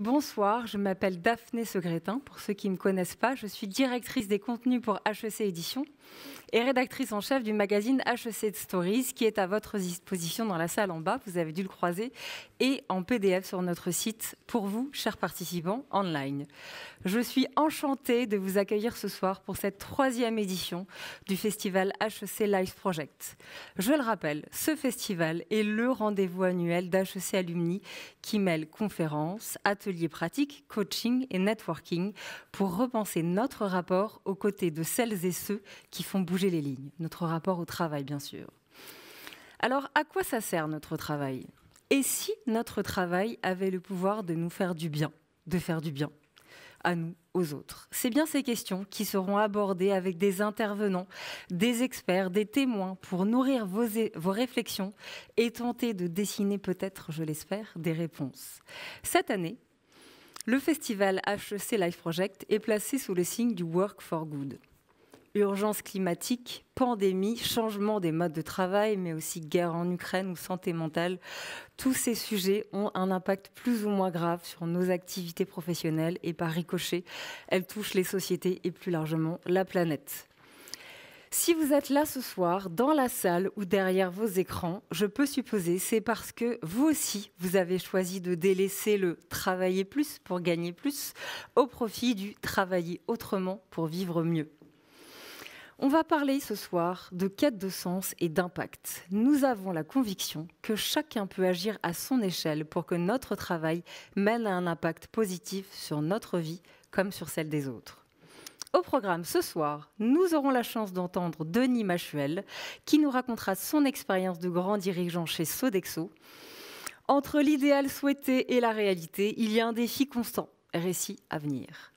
Bonsoir, je m'appelle Daphné Segretin. Pour ceux qui ne me connaissent pas, je suis directrice des contenus pour HEC Éditions et rédactrice en chef du magazine HEC Stories qui est à votre disposition dans la salle en bas, vous avez dû le croiser, et en PDF sur notre site pour vous, chers participants, online. Je suis enchantée de vous accueillir ce soir pour cette 3e édition du festival HEC Live Project. Je le rappelle, ce festival est le rendez-vous annuel d'HEC Alumni qui mêle conférences, ateliers pratiques, coaching et networking pour repenser notre rapport aux côtés de celles et ceux qui font bouger les lignes. Notre rapport au travail, bien sûr. Alors, à quoi ça sert notre travail ? Et si notre travail avait le pouvoir de nous faire du bien, de faire du bien à nous, aux autres? C'est bien ces questions qui seront abordées avec des intervenants, des experts, des témoins pour nourrir vos réflexions et tenter de dessiner peut-être, je l'espère, des réponses. Cette année, le festival HEC Live Project est placé sous le signe du Work for Good. Urgence climatique, pandémie, changement des modes de travail, mais aussi guerre en Ukraine ou santé mentale. Tous ces sujets ont un impact plus ou moins grave sur nos activités professionnelles et par ricochet, elles touchent les sociétés et plus largement la planète. Si vous êtes là ce soir, dans la salle ou derrière vos écrans, je peux supposer c'est parce que vous aussi, vous avez choisi de délaisser le « travailler plus pour gagner plus » au profit du « travailler autrement pour vivre mieux ». On va parler ce soir de quête de sens et d'impact. Nous avons la conviction que chacun peut agir à son échelle pour que notre travail mène à un impact positif sur notre vie comme sur celle des autres. Au programme ce soir, nous aurons la chance d'entendre Denis Machuel qui nous racontera son expérience de grand dirigeant chez Sodexo. Entre l'idéal souhaité et la réalité, il y a un défi constant, récit à venir.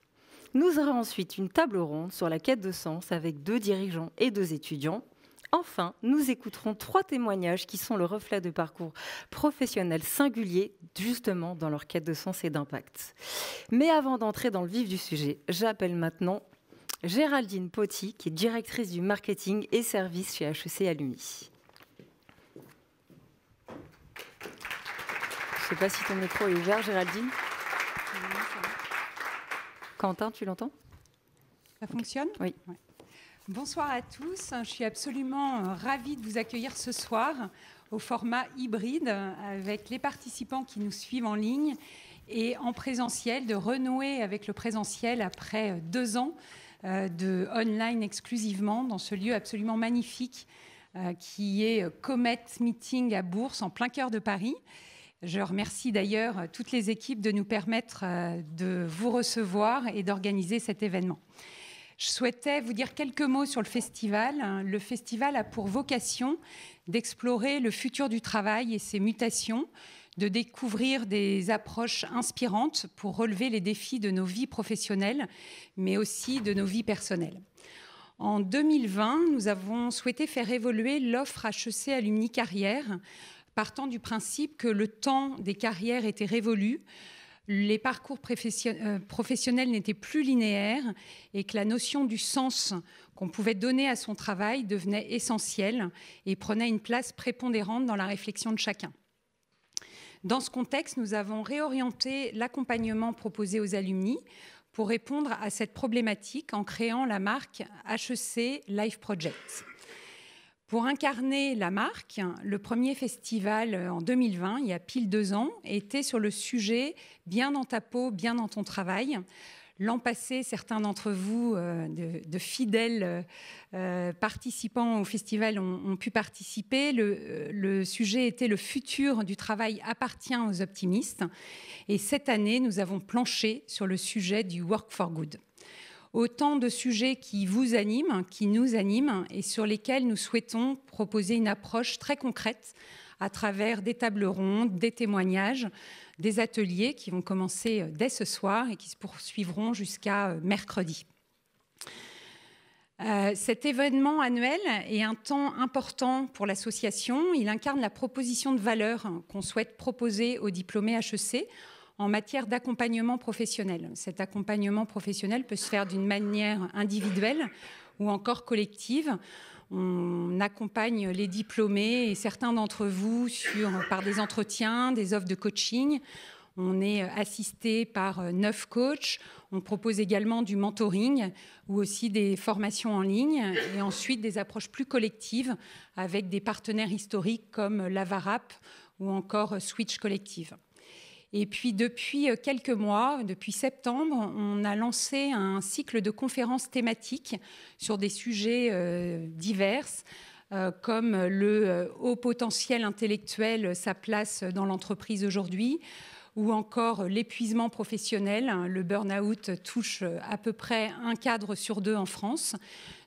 Nous aurons ensuite une table ronde sur la quête de sens avec 2 dirigeants et 2 étudiants. Enfin, nous écouterons 3 témoignages qui sont le reflet de parcours professionnels singuliers, justement dans leur quête de sens et d'impact. Mais avant d'entrer dans le vif du sujet, j'appelle maintenant Géraldine Poty, qui est directrice du marketing et services chez HEC Alumni. Je ne sais pas si ton micro est ouvert, Géraldine. Quentin, tu l'entends ? Ça fonctionne ? Oui. Ouais. Bonsoir à tous. Je suis absolument ravie de vous accueillir ce soir au format hybride avec les participants qui nous suivent en ligne et en présentiel, de renouer avec le présentiel après 2 ans de online exclusivement dans ce lieu absolument magnifique qui est Comet Meeting à Bourse, en plein cœur de Paris. Je remercie d'ailleurs toutes les équipes de nous permettre de vous recevoir et d'organiser cet événement. Je souhaitais vous dire quelques mots sur le festival. Le festival a pour vocation d'explorer le futur du travail et ses mutations, de découvrir des approches inspirantes pour relever les défis de nos vies professionnelles, mais aussi de nos vies personnelles. En 2020, nous avons souhaité faire évoluer l'offre HEC Alumni Carrière, partant du principe que le temps des carrières était révolu, les parcours professionnels n'étaient plus linéaires et que la notion du sens qu'on pouvait donner à son travail devenait essentielle et prenait une place prépondérante dans la réflexion de chacun. Dans ce contexte, nous avons réorienté l'accompagnement proposé aux alumni pour répondre à cette problématique en créant la marque HEC Live Project. Pour incarner la marque, le premier festival en 2020, il y a pile 2 ans, était sur le sujet « Bien dans ta peau, bien dans ton travail ». L'an passé, certains d'entre vous, de fidèles participants au festival, ont pu participer. Le sujet était « Le futur du travail appartient aux optimistes ». Et cette année, nous avons planché sur le sujet du « Work for Good ». Autant de sujets qui vous animent, qui nous animent et sur lesquels nous souhaitons proposer une approche très concrète à travers des tables rondes, des témoignages, des ateliers qui vont commencer dès ce soir et qui se poursuivront jusqu'à mercredi. Cet événement annuel est un temps important pour l'association. Il incarne la proposition de valeur qu'on souhaite proposer aux diplômés HEC en matière d'accompagnement professionnel. Cet accompagnement professionnel peut se faire d'une manière individuelle ou encore collective. On accompagne les diplômés et certains d'entre vous par des entretiens, des offres de coaching. On est assisté par 9 coachs. On propose également du mentoring ou aussi des formations en ligne et ensuite des approches plus collectives avec des partenaires historiques comme l'Avarap ou encore Switch Collective. Et puis depuis quelques mois, depuis septembre, on a lancé un cycle de conférences thématiques sur des sujets divers, comme le haut potentiel intellectuel, sa place dans l'entreprise aujourd'hui, ou encore l'épuisement professionnel. Le burn-out touche à peu près un cadre sur 2 en France.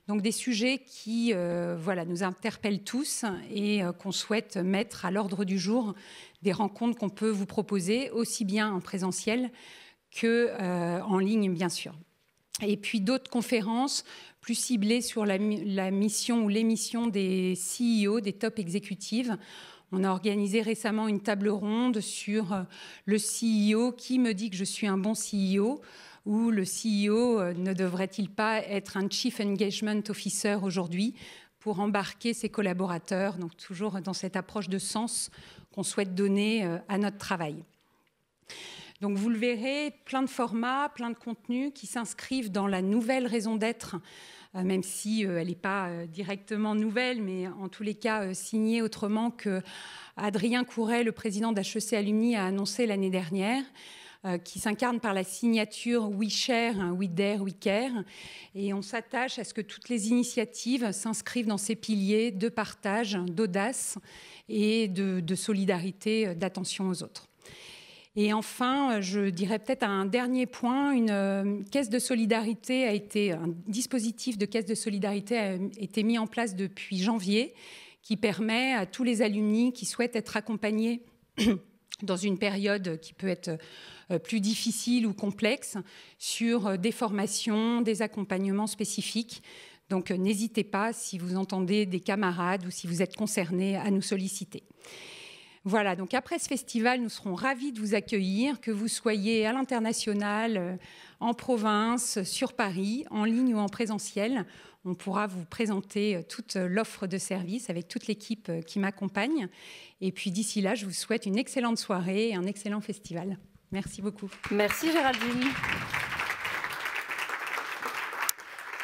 Donc des sujets qui nous interpellent tous et qu'on souhaite mettre à l'ordre du jour des rencontres qu'on peut vous proposer, aussi bien en présentiel qu'en ligne, bien sûr. Et puis d'autres conférences plus ciblées sur la mission ou l'émission des CEO, des top exécutives. On a organisé récemment une table ronde sur le CEO qui me dit que je suis un bon CEO ou le CEO ne devrait-il pas être un Chief Engagement Officer aujourd'hui pour embarquer ses collaborateurs, donc toujours dans cette approche de sens qu'on souhaite donner à notre travail. Donc vous le verrez, plein de formats, plein de contenus qui s'inscrivent dans la nouvelle raison d'être, même si elle n'est pas directement nouvelle, mais en tous les cas signée autrement que Adrien Couret, le président d'HEC Alumni, a annoncé l'année dernière, qui s'incarne par la signature We Share, We Dare, We Care. Et on s'attache à ce que toutes les initiatives s'inscrivent dans ces piliers de partage, d'audace et de solidarité, d'attention aux autres. Et enfin, je dirais peut-être un dernier point, un dispositif de caisse de solidarité a été mis en place depuis janvier, qui permet à tous les alumni qui souhaitent être accompagnés dans une période qui peut être plus difficile ou complexe, sur des formations, des accompagnements spécifiques. Donc n'hésitez pas, si vous entendez des camarades ou si vous êtes concernés, à nous solliciter. Voilà, donc après ce festival, nous serons ravis de vous accueillir, que vous soyez à l'international, en province, sur Paris, en ligne ou en présentiel. On pourra vous présenter toute l'offre de services avec toute l'équipe qui m'accompagne. Et puis d'ici là, je vous souhaite une excellente soirée et un excellent festival. Merci beaucoup. Merci Géraldine.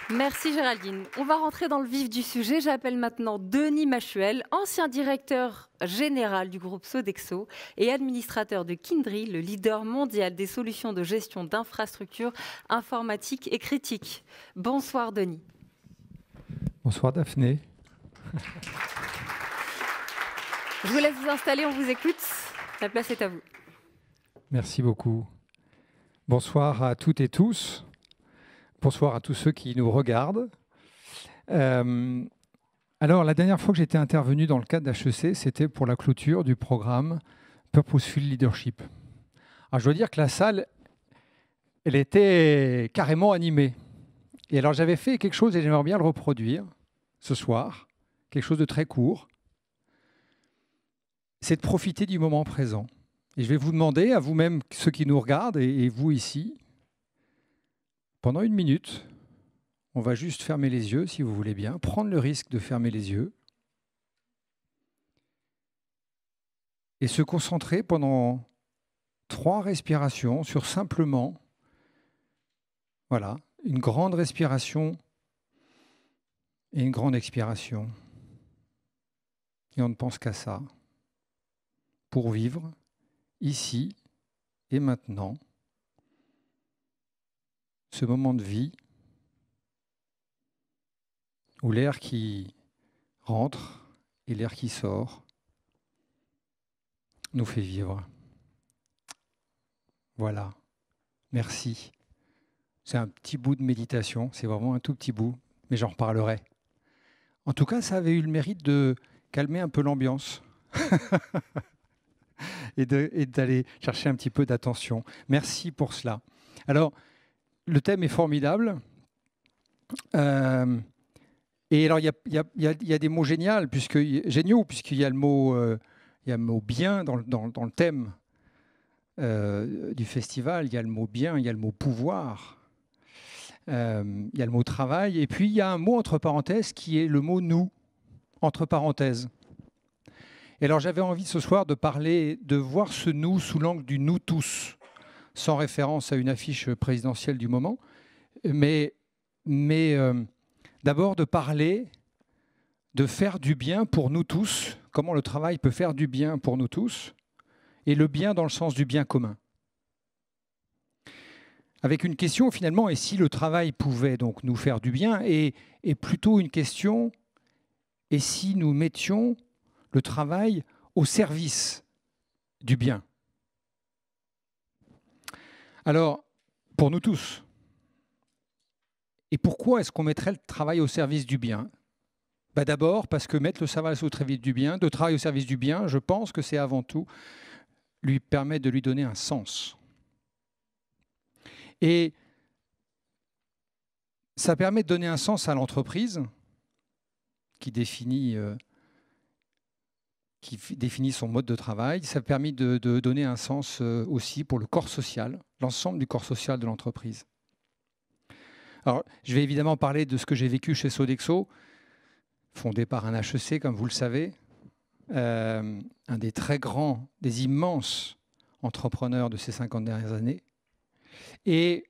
Merci Géraldine. On va rentrer dans le vif du sujet. J'appelle maintenant Denis Machuel, ancien directeur général du groupe Sodexo et administrateur de Kindry, le leader mondial des solutions de gestion d'infrastructures informatiques et critiques. Bonsoir Denis. Bonsoir Daphné. Je vous laisse vous installer, on vous écoute. La place est à vous. Merci beaucoup. Bonsoir à toutes et tous. Bonsoir à tous ceux qui nous regardent. Alors, la dernière fois que j'étais intervenu dans le cadre d'HEC, c'était pour la clôture du programme Purposeful Leadership. Alors, je dois dire que la salle, elle était carrément animée. Et alors, j'avais fait quelque chose et j'aimerais bien le reproduire ce soir, quelque chose de très court. C'est de profiter du moment présent. Et je vais vous demander, à vous-même, ceux qui nous regardent et vous ici, pendant 1 minute, on va juste fermer les yeux, si vous voulez bien, prendre le risque de fermer les yeux et se concentrer pendant 3 respirations sur simplement, voilà, une grande respiration et une grande expiration. Et on ne pense qu'à ça, pour vivre ici et maintenant ce moment de vie où l'air qui rentre et l'air qui sort nous fait vivre. Voilà. Merci. C'est un petit bout de méditation, c'est vraiment un tout petit bout, mais j'en reparlerai. En tout cas, ça avait eu le mérite de calmer un peu l'ambiance et d'aller chercher un petit peu d'attention. Merci pour cela. Alors, le thème est formidable. Et alors, il y a des mots géniaux, puisqu'il y a le mot bien dans le thème du festival. Il y a le mot bien, il y a le mot pouvoir, il y a le mot travail. Et puis, il y a un mot entre parenthèses qui est le mot nous, entre parenthèses. Et alors j'avais envie ce soir de voir ce nous sous l'angle du nous tous, sans référence à une affiche présidentielle du moment, mais d'abord de parler de faire du bien pour nous tous, comment le travail peut faire du bien pour nous tous, et le bien dans le sens du bien commun. Avec une question finalement, et si le travail pouvait donc nous faire du bien, et plutôt une question, et si nous mettions le travail au service du bien? Alors, pour nous tous, et pourquoi est-ce qu'on mettrait le travail au service du bien? D'abord, parce que mettre le travail au service du bien, de travail au service du bien, je pense que c'est avant tout lui permettre de lui donner un sens. Et ça permet de donner un sens à l'entreprise qui définit son mode de travail. Ça permet de donner un sens aussi pour le corps social, l'ensemble du corps social de l'entreprise. Alors, je vais évidemment parler de ce que j'ai vécu chez Sodexo, fondé par un HEC, comme vous le savez, un des très grands, des immenses entrepreneurs de ces 50 dernières années. Et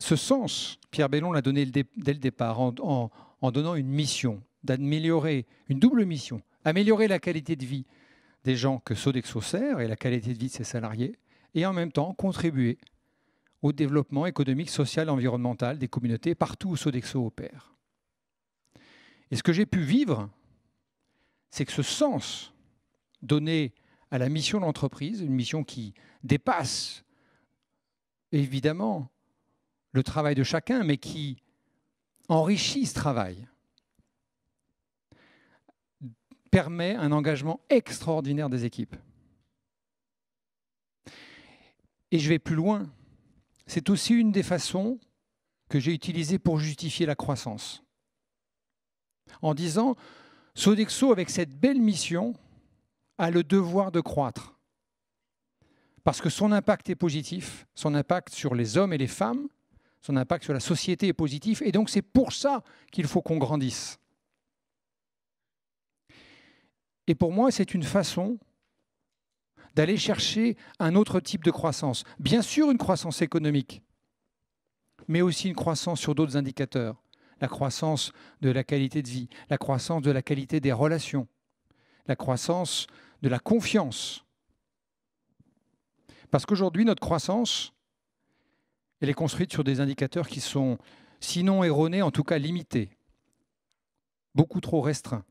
ce sens, Pierre Bellon l'a donné dès le départ, en donnant une mission, d'améliorer, une double mission, améliorer la qualité de vie des gens que Sodexo sert et la qualité de vie de ses salariés, et en même temps contribuer au développement économique, social, environnemental des communautés partout où Sodexo opère. Et ce que j'ai pu vivre, c'est que ce sens donné à la mission de l'entreprise, une mission qui dépasse évidemment le travail de chacun, mais qui enrichit ce travail, permet un engagement extraordinaire des équipes. Et je vais plus loin. C'est aussi une des façons que j'ai utilisées pour justifier la croissance. En disant, Sodexo, avec cette belle mission, a le devoir de croître. Parce que son impact est positif, son impact sur les hommes et les femmes, son impact sur la société est positif, et donc c'est pour ça qu'il faut qu'on grandisse. Et pour moi, c'est une façon d'aller chercher un autre type de croissance. Bien sûr, une croissance économique, mais aussi une croissance sur d'autres indicateurs. La croissance de la qualité de vie, la croissance de la qualité des relations, la croissance de la confiance. Parce qu'aujourd'hui, notre croissance, elle est construite sur des indicateurs qui sont, sinon erronés, en tout cas limités, beaucoup trop restreints.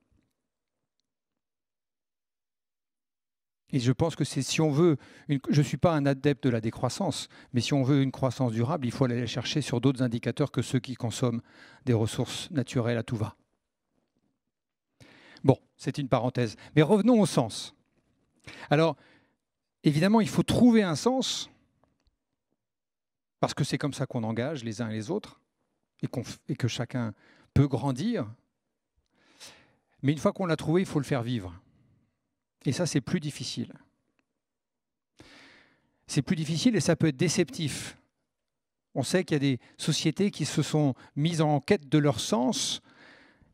Et je pense que si on veut, je ne suis pas un adepte de la décroissance, mais si on veut une croissance durable, il faut aller chercher sur d'autres indicateurs que ceux qui consomment des ressources naturelles à tout va. Bon, c'est une parenthèse. Mais revenons au sens. Alors, évidemment, il faut trouver un sens, parce que c'est comme ça qu'on engage les uns et les autres, et que chacun peut grandir. Mais une fois qu'on l'a trouvé, il faut le faire vivre. Et ça, c'est plus difficile. C'est plus difficile et ça peut être déceptif. On sait qu'il y a des sociétés qui se sont mises en quête de leur sens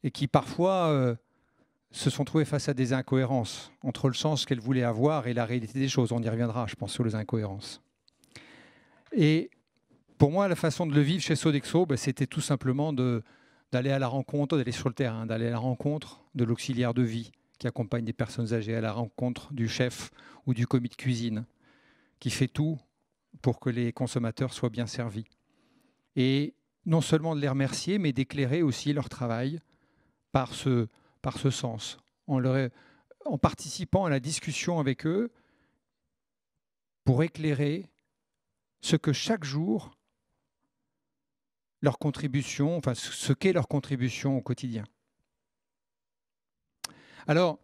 et qui parfois se sont trouvées face à des incohérences entre le sens qu'elles voulaient avoir et la réalité des choses. On y reviendra, je pense, sur les incohérences. Et pour moi, la façon de le vivre chez Sodexo, c'était tout simplement d'aller à la rencontre, d'aller sur le terrain, d'aller à la rencontre de l'auxiliaire de vie qui accompagne des personnes âgées, à la rencontre du chef ou du commis de cuisine, qui fait tout pour que les consommateurs soient bien servis. Et non seulement de les remercier, mais d'éclairer aussi leur travail par ce sens, en participant à la discussion avec eux pour éclairer ce que chaque jour, leur contribution, enfin ce qu'est leur contribution au quotidien. Alors,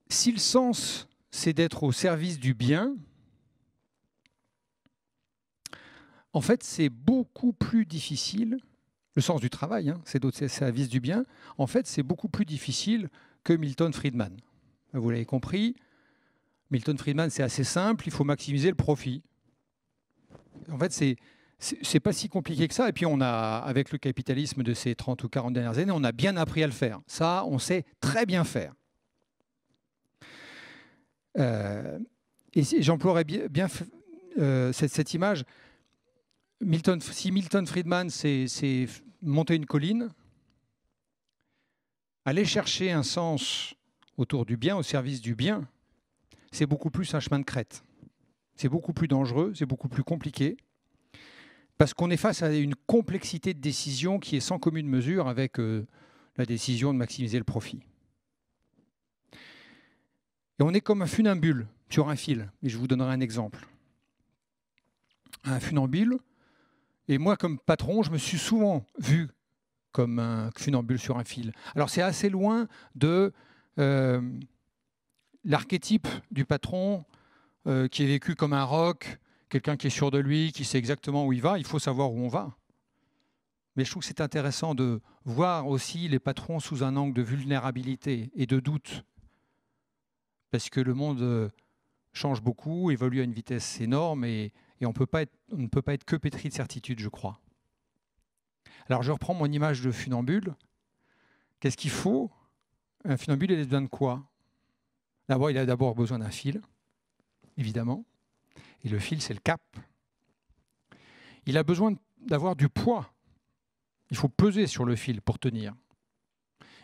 si le sens, c'est d'être au service du bien, en fait, c'est beaucoup plus difficile, le sens du travail, c'est d'être au service du bien, en fait, c'est beaucoup plus difficile que Milton Friedman. Vous l'avez compris, Milton Friedman, c'est assez simple, il faut maximiser le profit. En fait, c'est pas si compliqué que ça. Et puis, avec le capitalisme de ces 30 ou 40 dernières années, on a bien appris à le faire. Ça, on sait très bien faire. Et j'emploierais bien cette image. Si Milton Friedman, c'est monter une colline, aller chercher un sens autour du bien, au service du bien, c'est beaucoup plus un chemin de crête. C'est beaucoup plus dangereux, c'est beaucoup plus compliqué, parce qu'on est face à une complexité de décision qui est sans commune mesure avec la décision de maximiser le profit. Et on est comme un funambule sur un fil. Et je vous donnerai un exemple. Un funambule, et moi comme patron, je me suis souvent vu comme un funambule sur un fil. Alors c'est assez loin de l'archétype du patron qui est vécu comme un roc, quelqu'un qui est sûr de lui, qui sait exactement où il va. Il faut savoir où on va. Mais je trouve que c'est intéressant de voir aussi les patrons sous un angle de vulnérabilité et de doute. Parce que le monde change beaucoup, évolue à une vitesse énorme et on ne peut pas être que pétri de certitude, je crois. Alors je reprends mon image de funambule. Qu'est-ce qu'il faut? Un funambule, il a besoin de quoi? D'abord, il a d'abord besoin d'un fil, évidemment. Et le fil, c'est le cap. Il a besoin d'avoir du poids. Il faut peser sur le fil pour tenir.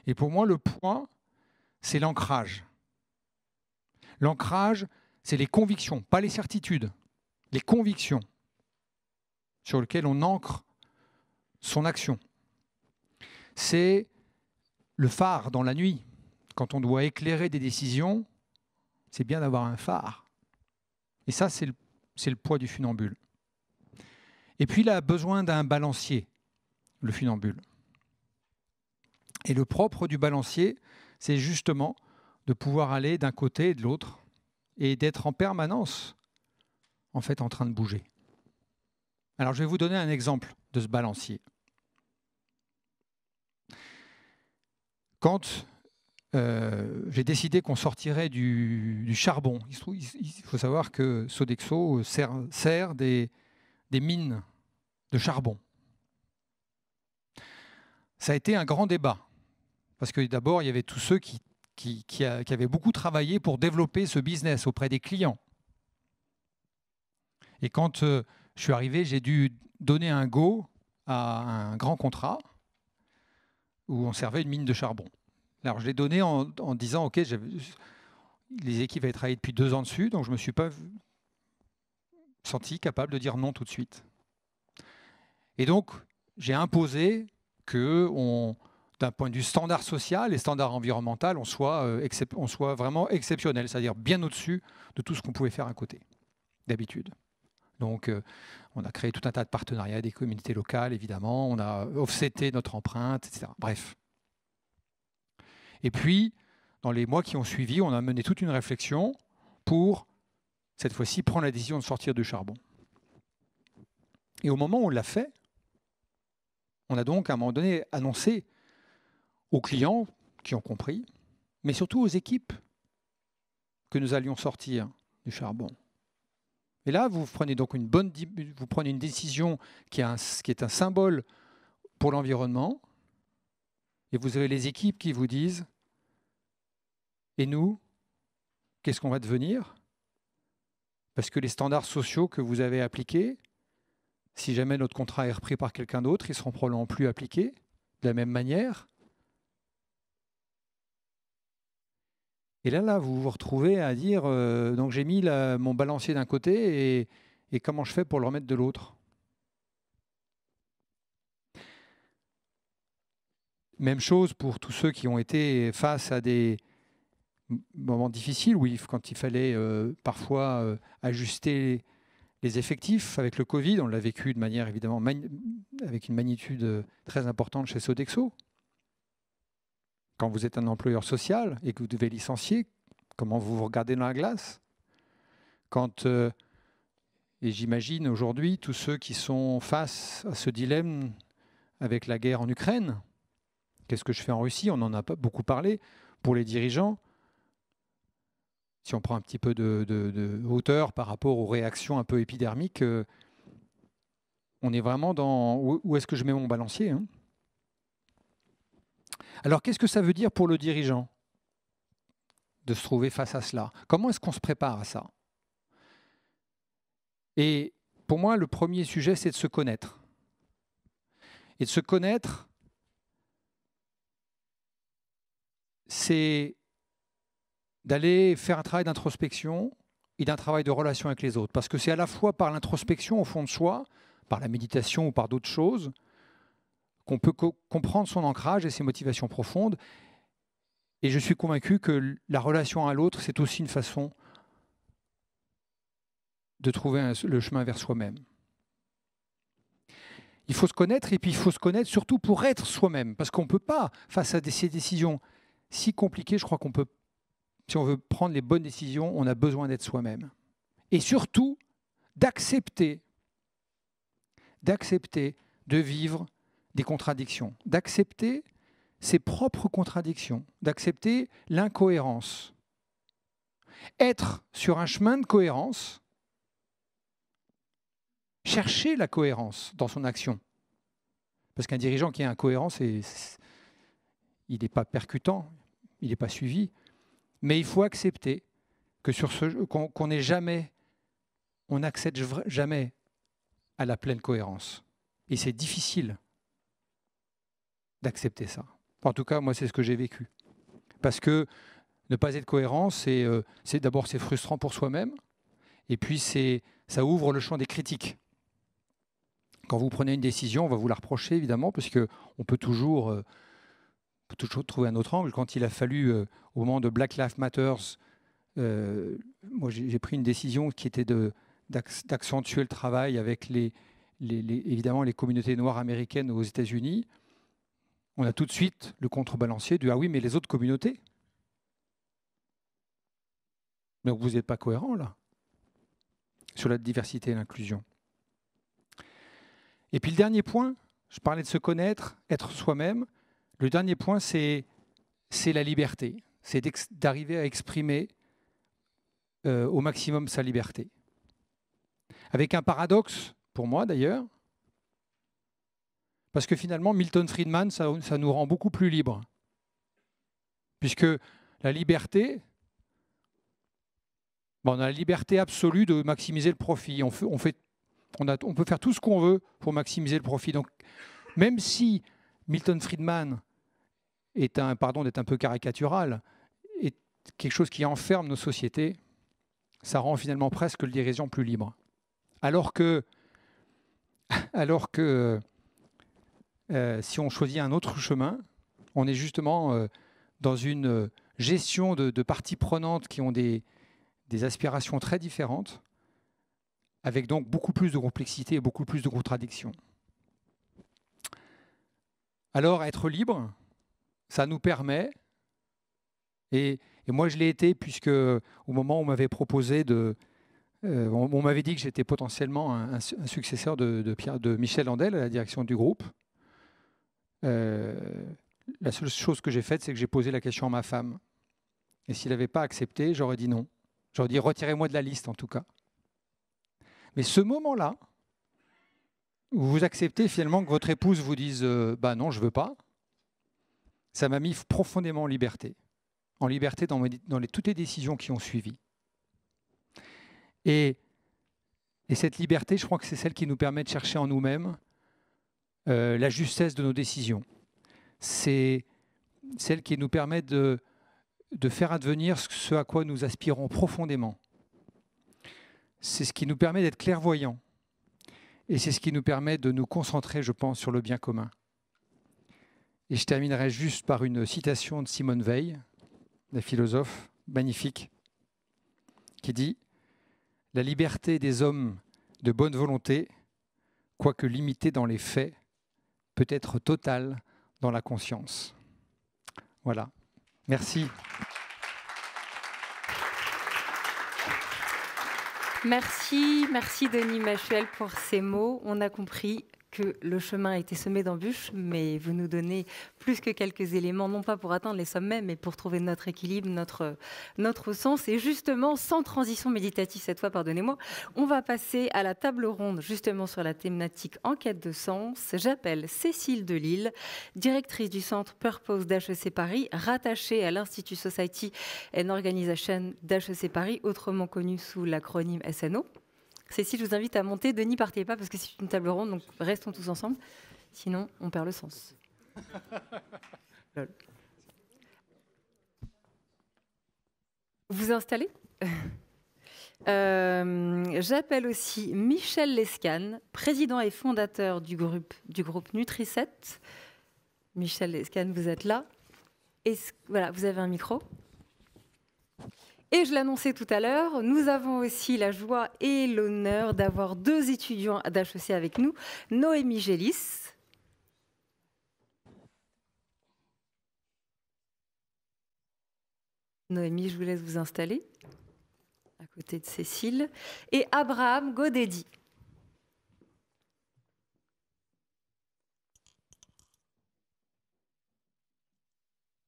Et pour moi, le poids, c'est l'ancrage. L'ancrage, c'est les convictions, pas les certitudes. Les convictions sur lesquelles on ancre son action. C'est le phare dans la nuit. Quand on doit éclairer des décisions, c'est bien d'avoir un phare. Et ça, c'est le poids du funambule. Et puis, il a besoin d'un balancier, le funambule. Et le propre du balancier, c'est justement de pouvoir aller d'un côté et de l'autre et d'être en permanence, en fait, en train de bouger. Alors, je vais vous donner un exemple de ce balancier. Quand j'ai décidé qu'on sortirait du charbon, il faut savoir que Sodexo sert des mines de charbon. Ça a été un grand débat, parce que d'abord, il y avait tous ceux qui avaient beaucoup travaillé pour développer ce business auprès des clients. Et quand je suis arrivé, j'ai dû donner un go à un grand contrat où on servait une mine de charbon. Alors je l'ai donné en disant, OK, les équipes avaient travaillé depuis 2 ans dessus, donc je ne me suis pas senti capable de dire non tout de suite. Et donc, j'ai imposé que, d'un point de vue standard social et standard environnemental, on soit vraiment exceptionnel, c'est-à-dire bien au-dessus de tout ce qu'on pouvait faire à côté, d'habitude. Donc, on a créé tout un tas de partenariats avec des communautés locales, évidemment, on a offseté notre empreinte, etc. Bref. Et puis, dans les mois qui ont suivi, on a mené toute une réflexion pour, cette fois-ci, prendre la décision de sortir du charbon. Et au moment où on l'a fait, on a donc, à un moment donné, annoncé aux clients, qui ont compris, mais surtout aux équipes, que nous allions sortir du charbon. Et là, vous prenez donc une décision qui est un symbole pour l'environnement, et vous avez les équipes qui vous disent « Et nous, qu'est-ce qu'on va devenir ?» Parce que les standards sociaux que vous avez appliqués, si jamais notre contrat est repris par quelqu'un d'autre, ils seront probablement plus appliqués de la même manière. Et là, vous vous retrouvez à dire donc j'ai mis mon balancier d'un côté et comment je fais pour le remettre de l'autre? Même chose pour tous ceux qui ont été face à des moments difficiles, quand il fallait parfois ajuster les effectifs avec le Covid. On l'a vécu de manière évidemment avec une magnitude très importante chez Sodexo. Quand vous êtes un employeur social et que vous devez licencier, comment vous vous regardez dans la glace? Et j'imagine aujourd'hui tous ceux qui sont face à ce dilemme avec la guerre en Ukraine. Qu'est-ce que je fais en Russie? On n'en a pas beaucoup parlé. Pour les dirigeants, si on prend un petit peu de hauteur par rapport aux réactions un peu épidermiques, On est vraiment dans où est-ce que je mets mon balancier, hein. Alors, qu'est-ce que ça veut dire pour le dirigeant de se trouver face à cela? Comment est-ce qu'on se prépare à ça? Et pour moi, le premier sujet, c'est de se connaître. Et de se connaître, c'est d'aller faire un travail d'introspection et d'un travail de relation avec les autres. Parce que c'est à la fois par l'introspection au fond de soi, par la méditation ou par d'autres choses, qu'on peut comprendre son ancrage et ses motivations profondes. Et je suis convaincu que la relation à l'autre, c'est aussi une façon de trouver le chemin vers soi-même. Il faut se connaître, et puis il faut se connaître surtout pour être soi-même. Parce qu'on ne peut pas, face à ces décisions si compliquées, je crois qu'on peut, si on veut prendre les bonnes décisions, on a besoin d'être soi-même. Et surtout, d'accepter de vivre des contradictions, d'accepter ses propres contradictions, d'accepter l'incohérence. Être sur un chemin de cohérence, chercher la cohérence dans son action. Parce qu'un dirigeant qui est incohérent, il n'est pas percutant, il n'est pas suivi. Mais il faut accepter que qu'on n'ait jamais, on n'accède jamais à la pleine cohérence. Et c'est difficile d'accepter ça. En tout cas, moi, c'est ce que j'ai vécu. Parce que ne pas être cohérent, d'abord, c'est frustrant pour soi-même. Et puis, ça ouvre le champ des critiques. Quand vous prenez une décision, on va vous la reprocher, évidemment, parce qu'on peut toujours trouver un autre angle. Quand il a fallu, au moment de Black Lives Matter, moi, j'ai pris une décision qui était d'accentuer le travail avec évidemment les communautés noires américaines aux États-Unis. On a tout de suite le contrebalancier du « Ah oui, mais les autres communautés ». Donc vous n'êtes pas cohérent, là, sur la diversité et l'inclusion. Et puis le dernier point, je parlais de se connaître, être soi-même. Le dernier point, c'est la liberté. C'est d'arriver à exprimer au maximum sa liberté. Avec un paradoxe, pour moi d'ailleurs, parce que finalement, Milton Friedman, ça nous rend beaucoup plus libres. Puisque la liberté, on a la liberté absolue de maximiser le profit. On peut faire tout ce qu'on veut pour maximiser le profit. Donc, même si Milton Friedman est d'être un peu caricatural, est quelque chose qui enferme nos sociétés, ça rend finalement presque le dirigeant plus libre. Alors que si on choisit un autre chemin, on est justement dans une gestion de parties prenantes qui ont des aspirations très différentes, avec donc beaucoup plus de complexité et beaucoup plus de contradictions. Alors, être libre, ça nous permet, et moi je l'ai été, puisque au moment où on m'avait proposé on m'avait dit que j'étais potentiellement un successeur de Michel Andel à la direction du groupe. La seule chose que j'ai faite, c'est que j'ai posé la question à ma femme. Et s'il n'avait pas accepté, j'aurais dit non. J'aurais dit retirez-moi de la liste en tout cas. Mais ce moment-là, où vous acceptez finalement que votre épouse vous dise bah non, je ne veux pas, ça m'a mis profondément en liberté dans toutes les décisions qui ont suivi. Et cette liberté, je crois que c'est celle qui nous permet de chercher en nous-mêmes la justesse de nos décisions. C'est celle qui nous permet de faire advenir ce à quoi nous aspirons profondément. C'est ce qui nous permet d'être clairvoyants. Et c'est ce qui nous permet de nous concentrer, je pense, sur le bien commun. Et je terminerai juste par une citation de Simone Veil, la philosophe magnifique, qui dit « La liberté des hommes de bonne volonté, quoique limitée dans les faits, peut être totale dans la conscience. » Voilà. Merci. Merci Denis Machuel pour ces mots. On a compris que le chemin a été semé d'embûches, mais vous nous donnez plus que quelques éléments, non pas pour atteindre les sommets, mais pour trouver notre équilibre, notre sens. Et justement, sans transition méditative cette fois, pardonnez-moi, on va passer à la table ronde, justement sur la thématique enquête de sens. J'appelle Cécile Delille, directrice du centre Purpose d'HEC Paris, rattachée à l'Institut Society and Organization d'HEC Paris, autrement connu sous l'acronyme SNO. Cécile, je vous invite à monter. Denis, partez pas parce que c'est une table ronde, donc restons tous ensemble. Sinon, on perd le sens. Vous installez J'appelle aussi Michel Lescane, président et fondateur du groupe Nutri7. Michel Lescane, vous êtes là. Voilà, vous avez un micro. Et je l'annonçais tout à l'heure, nous avons aussi la joie et l'honneur d'avoir 2 étudiants d'HEC avec nous. Noémie Gélis. Noémie, je vous laisse vous installer à côté de Cécile. Et Abraham Godedi.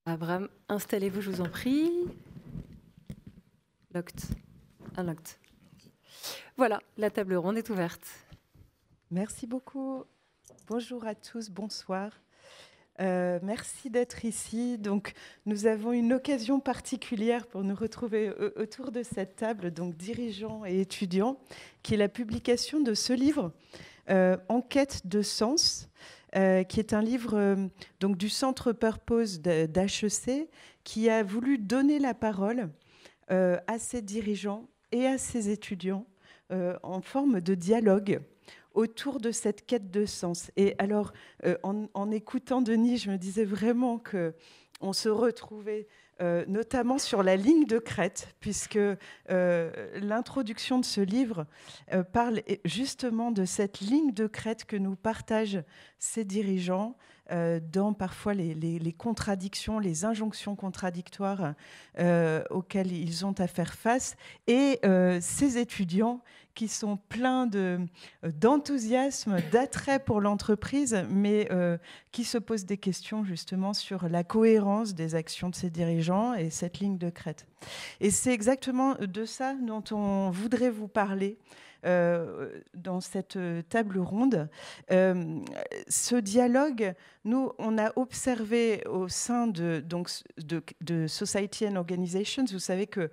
Abraham, installez-vous, je vous en prie. Unlocked. Voilà, la table ronde est ouverte. Merci beaucoup. Bonjour à tous, bonsoir. Merci d'être ici. Donc, nous avons une occasion particulière pour nous retrouver autour de cette table, donc dirigeants et étudiants, qui est la publication de ce livre, Enquête de sens, qui est un livre donc, du Centre Purpose d'HEC, qui a voulu donner la parole à ses dirigeants et à ses étudiants en forme de dialogue autour de cette quête de sens. Et alors, en écoutant Denis, je me disais vraiment qu'on se retrouvait notamment sur la ligne de crête, puisque l'introduction de ce livre parle justement de cette ligne de crête que nous partagent ces dirigeants dans parfois les contradictions, les injonctions contradictoires auxquelles ils ont à faire face, et ces étudiants qui sont pleins d'enthousiasme, d'attrait pour l'entreprise, mais qui se posent des questions justement sur la cohérence des actions de ces dirigeants et cette ligne de crête. Et c'est exactement de ça dont on voudrait vous parler dans cette table ronde. Ce dialogue, nous, on a observé au sein de Society and Organizations, vous savez que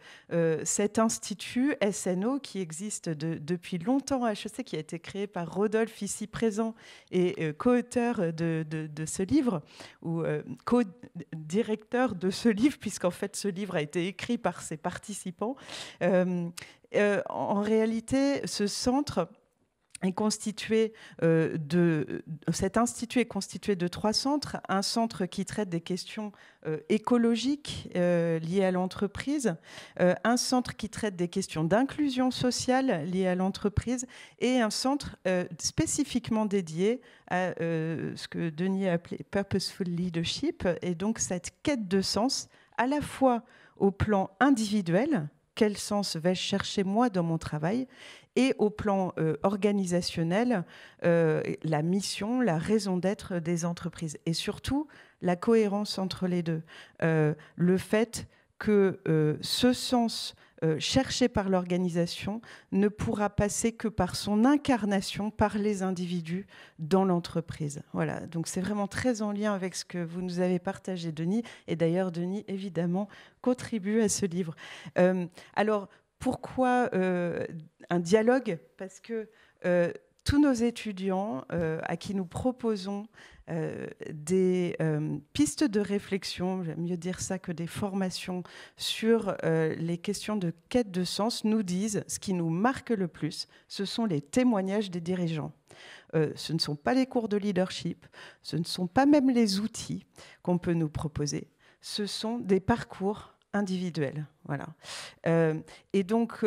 cet institut SNO qui existe depuis longtemps à HEC, qui a été créé par Rodolphe, ici présent, et co-auteur de ce livre, ou co-directeur de ce livre, puisqu'en fait ce livre a été écrit par ses participants. En réalité, ce centre est constitué cet institut est constitué de 3 centres. Un centre qui traite des questions écologiques liées à l'entreprise, un centre qui traite des questions d'inclusion sociale liées à l'entreprise, et un centre spécifiquement dédié à ce que Denis a appelé Purposeful Leadership, et donc cette quête de sens, à la fois au plan individuel, quel sens vais-je chercher moi dans mon travail, et au plan organisationnel, la mission, la raison d'être des entreprises, et surtout la cohérence entre les deux. Le fait que ce sens cherché par l'organisation ne pourra passer que par son incarnation par les individus dans l'entreprise. Voilà, donc c'est vraiment très en lien avec ce que vous nous avez partagé, Denis, et d'ailleurs Denis, évidemment, contribue à ce livre. Alors, pourquoi un dialogue ? Parce que tous nos étudiants à qui nous proposons des pistes de réflexion, j'aime mieux dire ça que des formations sur les questions de quête de sens, nous disent ce qui nous marque le plus, ce sont les témoignages des dirigeants. Ce ne sont pas les cours de leadership, ce ne sont pas même les outils qu'on peut nous proposer, ce sont des parcours individuels. Voilà. Et donc,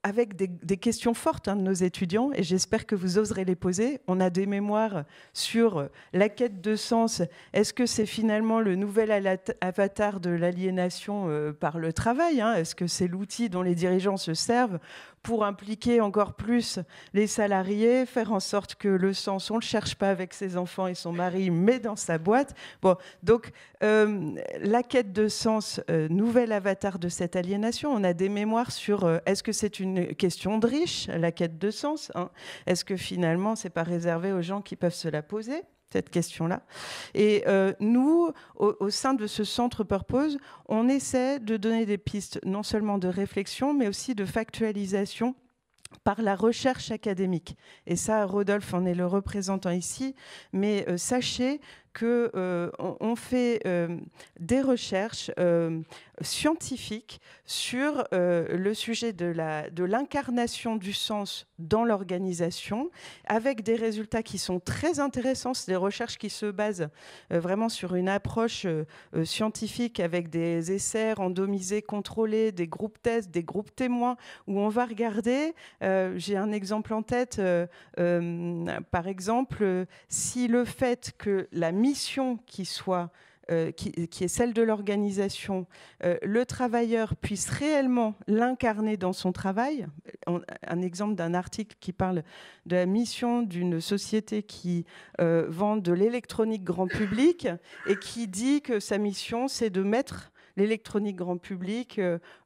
avec des questions fortes de nos étudiants, et j'espère que vous oserez les poser. On a des mémoires sur la quête de sens. Est-ce que c'est finalement le nouvel avatar de l'aliénation par le travail, Est-ce que c'est l'outil dont les dirigeants se servent pour impliquer encore plus les salariés, faire en sorte que le sens, on ne le cherche pas avec ses enfants et son mari, mais dans sa boîte. Bon, donc, la quête de sens, nouvel avatar de cette aliénation. On a des mémoires sur est-ce que c'est une question de riche, la quête de sens, Est-ce que finalement, ce n'est pas réservé aux gens qui peuvent se la poser, cette question-là. Et nous, au sein de ce centre Purpose, on essaie de donner des pistes non seulement de réflexion, mais aussi de factualisation par la recherche académique. Et ça, Rodolphe en est le représentant ici, mais sachez qu'on fait des recherches scientifiques sur le sujet de l'incarnation du sens dans l'organisation, avec des résultats qui sont très intéressants. C'est des recherches qui se basent vraiment sur une approche scientifique avec des essais randomisés, contrôlés, des groupes tests, des groupes témoins, où on va regarder, j'ai un exemple en tête, par exemple, si le fait que la mission qui est celle de l'organisation, le travailleur puisse réellement l'incarner dans son travail. Un exemple d'un article qui parle de la mission d'une société qui vend de l'électronique grand public et qui dit que sa mission, c'est de mettre l'électronique grand public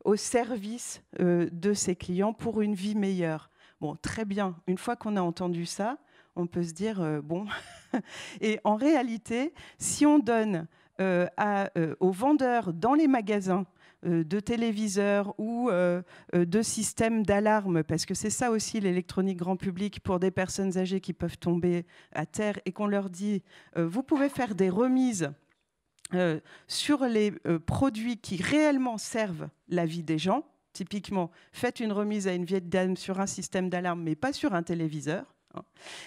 au service de ses clients pour une vie meilleure. Bon, très bien. Une fois qu'on a entendu ça, on peut se dire, bon... Et en réalité, si on donne aux vendeurs dans les magasins de téléviseurs ou de systèmes d'alarme, parce que c'est ça aussi l'électronique grand public pour des personnes âgées qui peuvent tomber à terre, et qu'on leur dit, vous pouvez faire des remises sur les produits qui réellement servent la vie des gens. Typiquement, faites une remise à une vieille dame sur un système d'alarme, mais pas sur un téléviseur.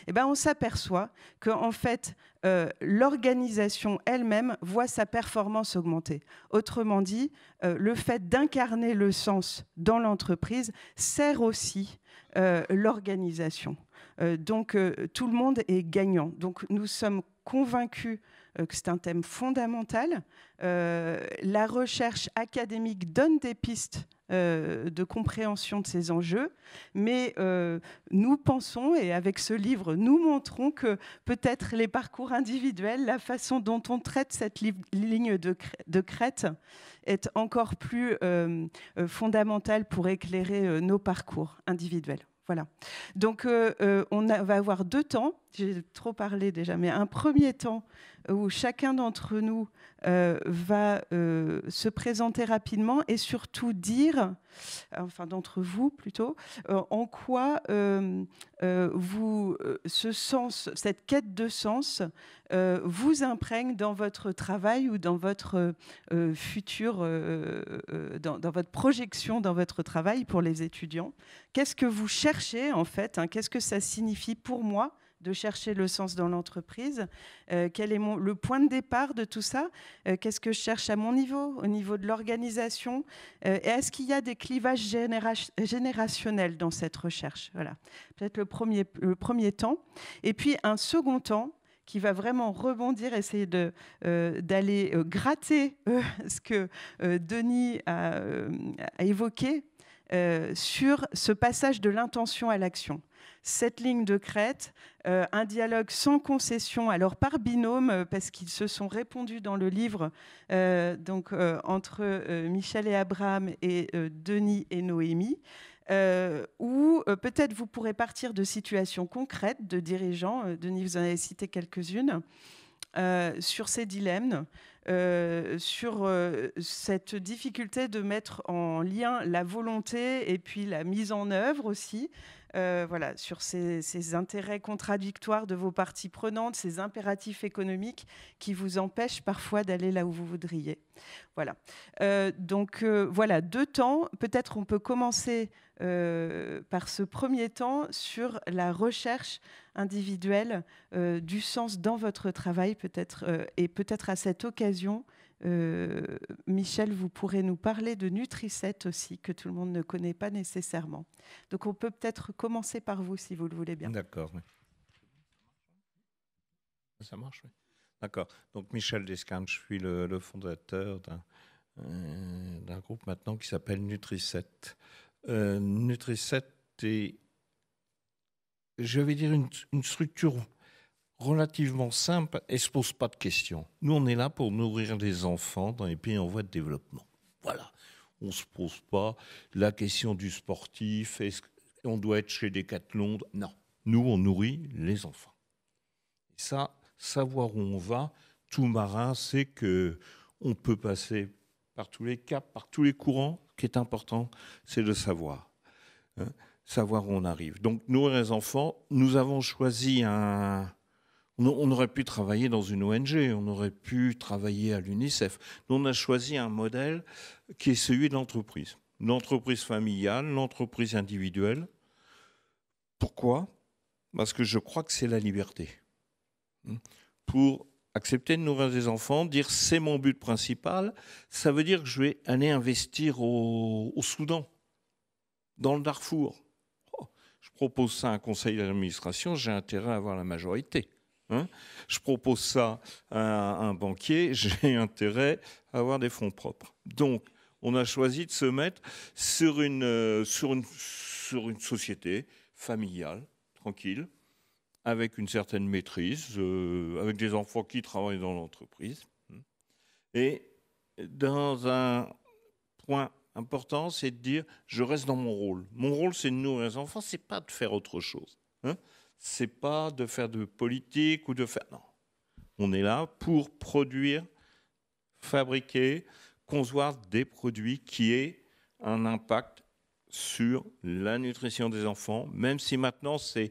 Eh ben, on s'aperçoit qu'en fait, l'organisation elle-même voit sa performance augmenter. Autrement dit, le fait d'incarner le sens dans l'entreprise sert aussi l'organisation. Donc, tout le monde est gagnant. Donc, nous sommes convaincus que c'est un thème fondamental. La recherche académique donne des pistes de compréhension de ces enjeux, mais nous pensons, et avec ce livre, nous montrons que peut-être les parcours individuels, la façon dont on traite cette ligne de crête est encore plus fondamentale pour éclairer nos parcours individuels. Voilà. Donc, on va avoir 2 temps. J'ai trop parlé déjà, mais un premier temps où chacun d'entre nous va se présenter rapidement et surtout dire, enfin d'entre vous plutôt, en quoi ce sens, cette quête de sens vous imprègne dans votre travail ou dans votre futur, dans votre projection dans votre travail pour les étudiants. Qu'est-ce que vous cherchez en fait, qu'est-ce que ça signifie pour moi de chercher le sens dans l'entreprise, quel est le point de départ de tout ça, qu'est-ce que je cherche à mon niveau, au niveau de l'organisation, et est-ce qu'il y a des clivages générationnels dans cette recherche? Voilà, peut-être le premier temps. Et puis un second temps qui va vraiment rebondir, essayer d'aller gratter ce que Denis a évoqué sur ce passage de l'intention à l'action. Cette ligne de crête, un dialogue sans concession, alors par binôme, parce qu'ils se sont répondus dans le livre, donc entre Michel et Abraham et Denis et Noémie, où peut-être vous pourrez partir de situations concrètes de dirigeants, Denis, vous en avez cité quelques-unes, sur ces dilemmes, sur cette difficulté de mettre en lien la volonté et puis la mise en œuvre aussi, voilà, sur ces intérêts contradictoires de vos parties prenantes, ces impératifs économiques qui vous empêchent parfois d'aller là où vous voudriez. Voilà. Donc voilà, 2 temps. Peut-être on peut commencer par ce premier temps sur la recherche individuelle du sens dans votre travail, peut-être, et peut-être à cette occasion, Michel, vous pourrez nous parler de Nutri7 aussi, que tout le monde ne connaît pas nécessairement. Donc on peut peut-être commencer par vous, si vous le voulez bien. D'accord. Oui. Ça marche, oui. D'accord. Donc Michel Descartes, je suis le fondateur d'un groupe maintenant qui s'appelle Nutri7. Nutri7 est, je vais dire, une structure relativement simple et ne se pose pas de questions. Nous, on est là pour nourrir les enfants dans les pays en voie de développement. Voilà. On ne se pose pas la question du sportif, est-ce qu'on doit être chez Decathlon? Non. Nous, on nourrit les enfants. Et ça, savoir où on va, tout marin, c'est qu'on peut passer par tous les caps, par tous les courants. Ce qui est important, c'est de savoir. Hein, savoir où on arrive. Donc, nourrir les enfants, nous avons choisi on aurait pu travailler dans une ONG, on aurait pu travailler à l'UNICEF. Nous, on a choisi un modèle qui est celui de l'entreprise. L'entreprise familiale, l'entreprise individuelle. Pourquoi ? Parce que je crois que c'est la liberté. Pour accepter de nourrir des enfants, dire c'est mon but principal, ça veut dire que je vais aller investir au Soudan, dans le Darfour. Je propose ça à un conseil d'administration, j'ai intérêt à avoir la majorité. Je propose ça à un banquier, j'ai intérêt à avoir des fonds propres. Donc, on a choisi de se mettre sur une société familiale, tranquille, avec une certaine maîtrise, avec des enfants qui travaillent dans l'entreprise. Et dans un point important, c'est de dire, je reste dans mon rôle. Mon rôle, c'est de nourrir les enfants, c'est pas de faire autre chose. C'est pas de faire de politique ou de faire... Non. On est là pour produire, fabriquer, concevoir des produits qui aient un impact sur la nutrition des enfants, même si maintenant c'est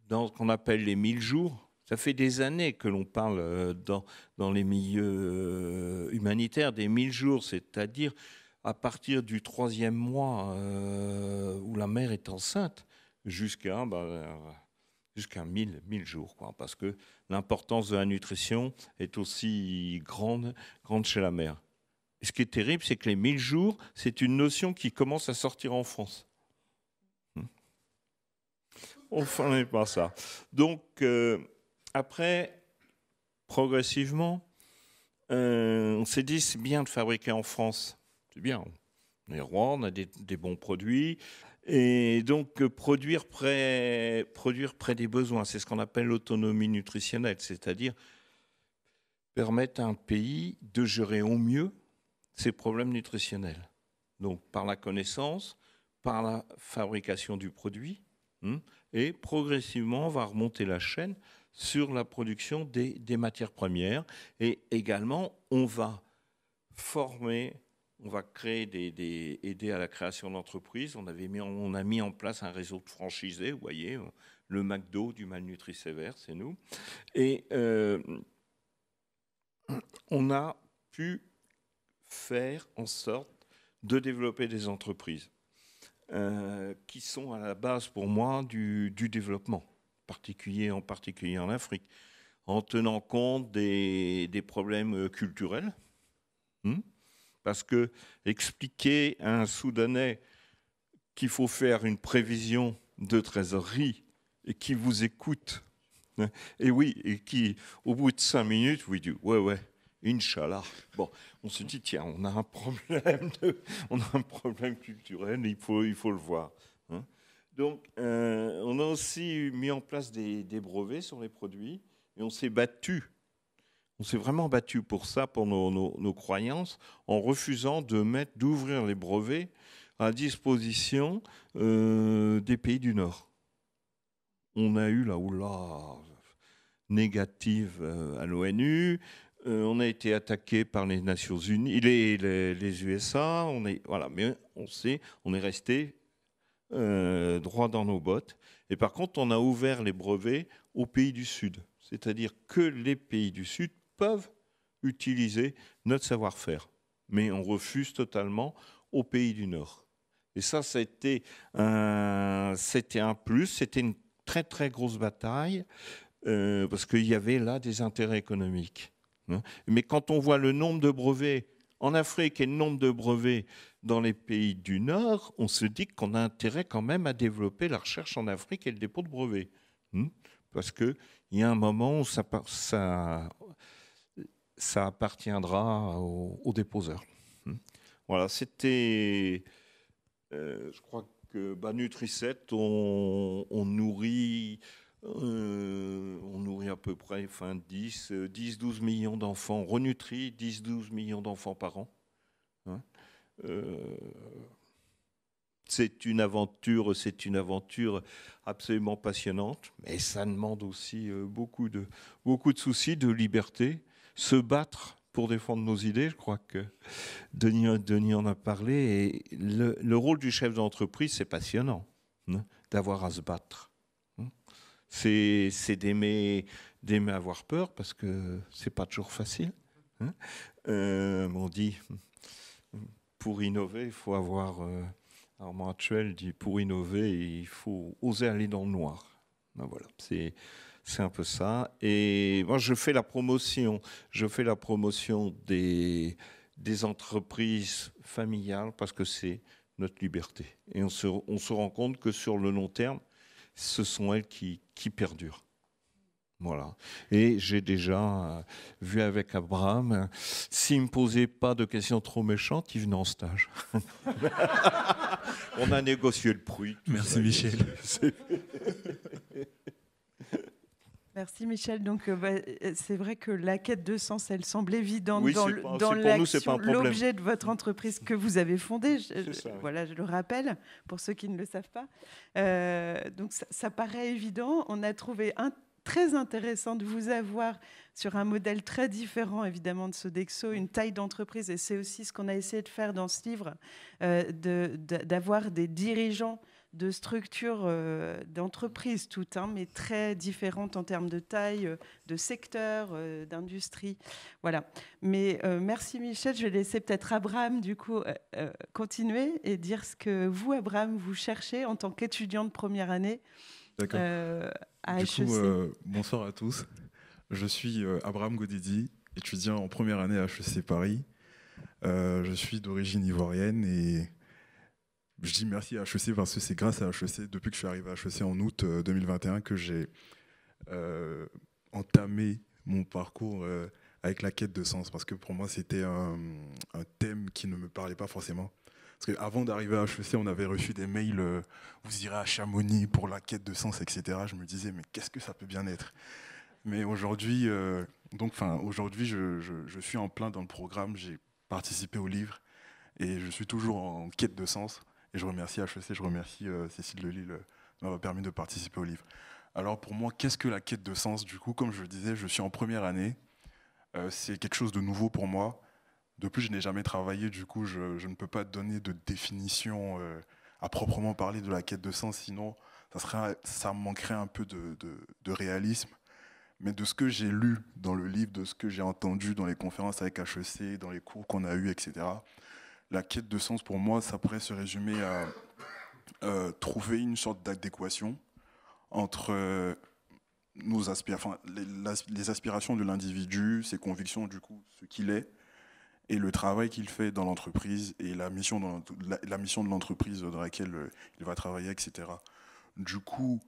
dans ce qu'on appelle les 1000 jours. Ça fait des années que l'on parle dans les milieux humanitaires des 1000 jours, c'est-à-dire à partir du 3e mois où la mère est enceinte jusqu'à 1000 jours, quoi, parce que l'importance de la nutrition est aussi grande chez la mère. Et ce qui est terrible, c'est que les 1000 jours, c'est une notion qui commence à sortir en France. Enfin, n'est pas ça. Donc, après, progressivement, on s'est dit, c'est bien de fabriquer en France. C'est bien. On est roi, on a des bons produits. Et donc, produire près des besoins, c'est ce qu'on appelle l'autonomie nutritionnelle, c'est-à-dire permettre à un pays de gérer au mieux ses problèmes nutritionnels. Donc, par la connaissance, par la fabrication du produit, et progressivement, on va remonter la chaîne sur la production des matières premières. Et également, on va former... On va créer aider à la création d'entreprises. On a mis en place un réseau de franchisés, vous voyez, le McDo du malnutri sévère, c'est nous. Et on a pu faire en sorte de développer des entreprises qui sont à la base, pour moi, du développement, en particulier en Afrique, en tenant compte des problèmes culturels. Parce que expliquer à un Soudanais qu'il faut faire une prévision de trésorerie et qui vous écoute, et oui, et qui, au bout de 5 minutes, vous dit « ouais, Inch'Allah ». Bon, on se dit « tiens, on a un problème culturel, il faut le voir ». Donc, on a aussi mis en place des brevets sur les produits et on s'est battu. On s'est vraiment battu pour ça, pour nos croyances, en refusant d'ouvrir les brevets à disposition des pays du Nord. On a eu négative à l'ONU, on a été attaqué par les Nations Unies, les USA, mais on est resté droit dans nos bottes. Et par contre, on a ouvert les brevets aux pays du Sud, c'est-à-dire que les pays du Sud peuvent utiliser notre savoir-faire, mais on refuse totalement aux pays du Nord. Et ça, c'était un plus, c'était une très très grosse bataille, parce qu'il y avait là des intérêts économiques. Mais quand on voit le nombre de brevets en Afrique et le nombre de brevets dans les pays du Nord, on se dit qu'on a intérêt quand même à développer la recherche en Afrique et le dépôt de brevets. Parce qu'il y a un moment où ça appartiendra aux déposeurs. Voilà, c'était... je crois que Nutri7, on nourrit à peu près 10-12 millions d'enfants. On renutrit 10-12 millions d'enfants par an. C'est une aventure absolument passionnante, mais ça demande aussi beaucoup de soucis, de liberté. Se battre pour défendre nos idées, je crois que Denis en a parlé. Et le rôle du chef d'entreprise, c'est passionnant, d'avoir à se battre. C'est d'aimer avoir peur, parce que c'est pas toujours facile. On dit, pour innover, il faut avoir... Armand Actuel dit, pour innover, il faut oser aller dans le noir. Ben voilà, c'est un peu ça. Et moi, je fais la promotion des entreprises familiales, parce que c'est notre liberté. Et on se rend compte que sur le long terme, ce sont elles qui perdurent. Voilà. Et j'ai déjà vu avec Abraham, s'il ne me posait pas de questions trop méchantes, il venait en stage. On a négocié le prix. Merci Michel. Merci Michel. Donc c'est vrai que la quête de sens, elle semble évidente oui, dans l'action, l'objet de votre entreprise que vous avez fondée. Voilà, je le rappelle pour ceux qui ne le savent pas. Donc ça paraît évident. On a trouvé très intéressant de vous avoir sur un modèle très différent, évidemment, de Sodexo, une taille d'entreprise. Et c'est aussi ce qu'on a essayé de faire dans ce livre, d'avoir des dirigeants de structures d'entreprises toutes, mais très différentes en termes de taille, de secteur, d'industrie. Voilà. Mais merci Michel. Je vais laisser peut-être Abraham, du coup, continuer et dire ce que vous, Abraham, vous cherchez en tant qu'étudiant de première année. D'accord. À du HEC. coup, bonsoir à tous. Je suis Abraham Godidi, étudiant en première année à HEC Paris. Je suis d'origine ivoirienne et je dis merci à HEC parce que c'est grâce à HEC, depuis que je suis arrivé à HEC en août 2021, que j'ai entamé mon parcours avec la quête de sens. Parce que pour moi, c'était un thème qui ne me parlait pas forcément. Parce qu'avant d'arriver à HEC, on avait reçu des mails, vous irez à Chamonix pour la quête de sens, etc. Je me disais, mais qu'est-ce que ça peut bien être? Mais aujourd'hui, aujourd'hui, je suis en plein dans le programme, j'ai participé au livre et je suis toujours en quête de sens. Et je remercie HEC, je remercie Cécile Lelille de m'avoir permis de participer au livre. Alors pour moi, qu'est-ce que la quête de sens? Du coup, comme je le disais, je suis en première année. C'est quelque chose de nouveau pour moi. De plus, je n'ai jamais travaillé, du coup, je ne peux pas donner de définition à proprement parler de la quête de sens, sinon ça manquerait un peu de réalisme. Mais de ce que j'ai lu dans le livre, de ce que j'ai entendu dans les conférences avec HEC, dans les cours qu'on a eus, etc., la quête de sens, pour moi, ça pourrait se résumer à trouver une sorte d'adéquation entre les aspirations de l'individu, ses convictions, du coup, ce qu'il est, et le travail qu'il fait dans l'entreprise et la mission de l'entreprise dans laquelle il va travailler, etc. Du coup,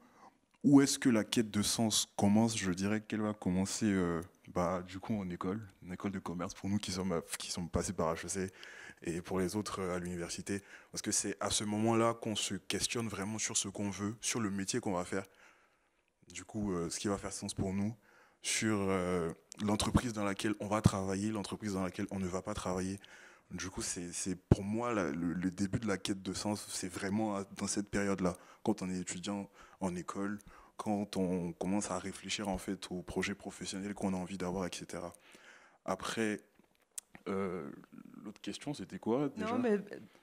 où est-ce que la quête de sens commence? Je dirais qu'elle va commencer du coup en école, une école de commerce pour nous qui sommes passés par HEC et pour les autres à l'université. Parce que c'est à ce moment-là qu'on se questionne vraiment sur ce qu'on veut, sur le métier qu'on va faire. Du coup, ce qui va faire sens pour nous, sur l'entreprise dans laquelle on va travailler, l'entreprise dans laquelle on ne va pas travailler. Du coup, c'est pour moi le début de la quête de sens, c'est vraiment dans cette période-là, quand on est étudiant en école, quand on commence à réfléchir en fait aux projets professionnels qu'on a envie d'avoir, etc. Après, l'autre question, c'était quoi déjà? Non, mais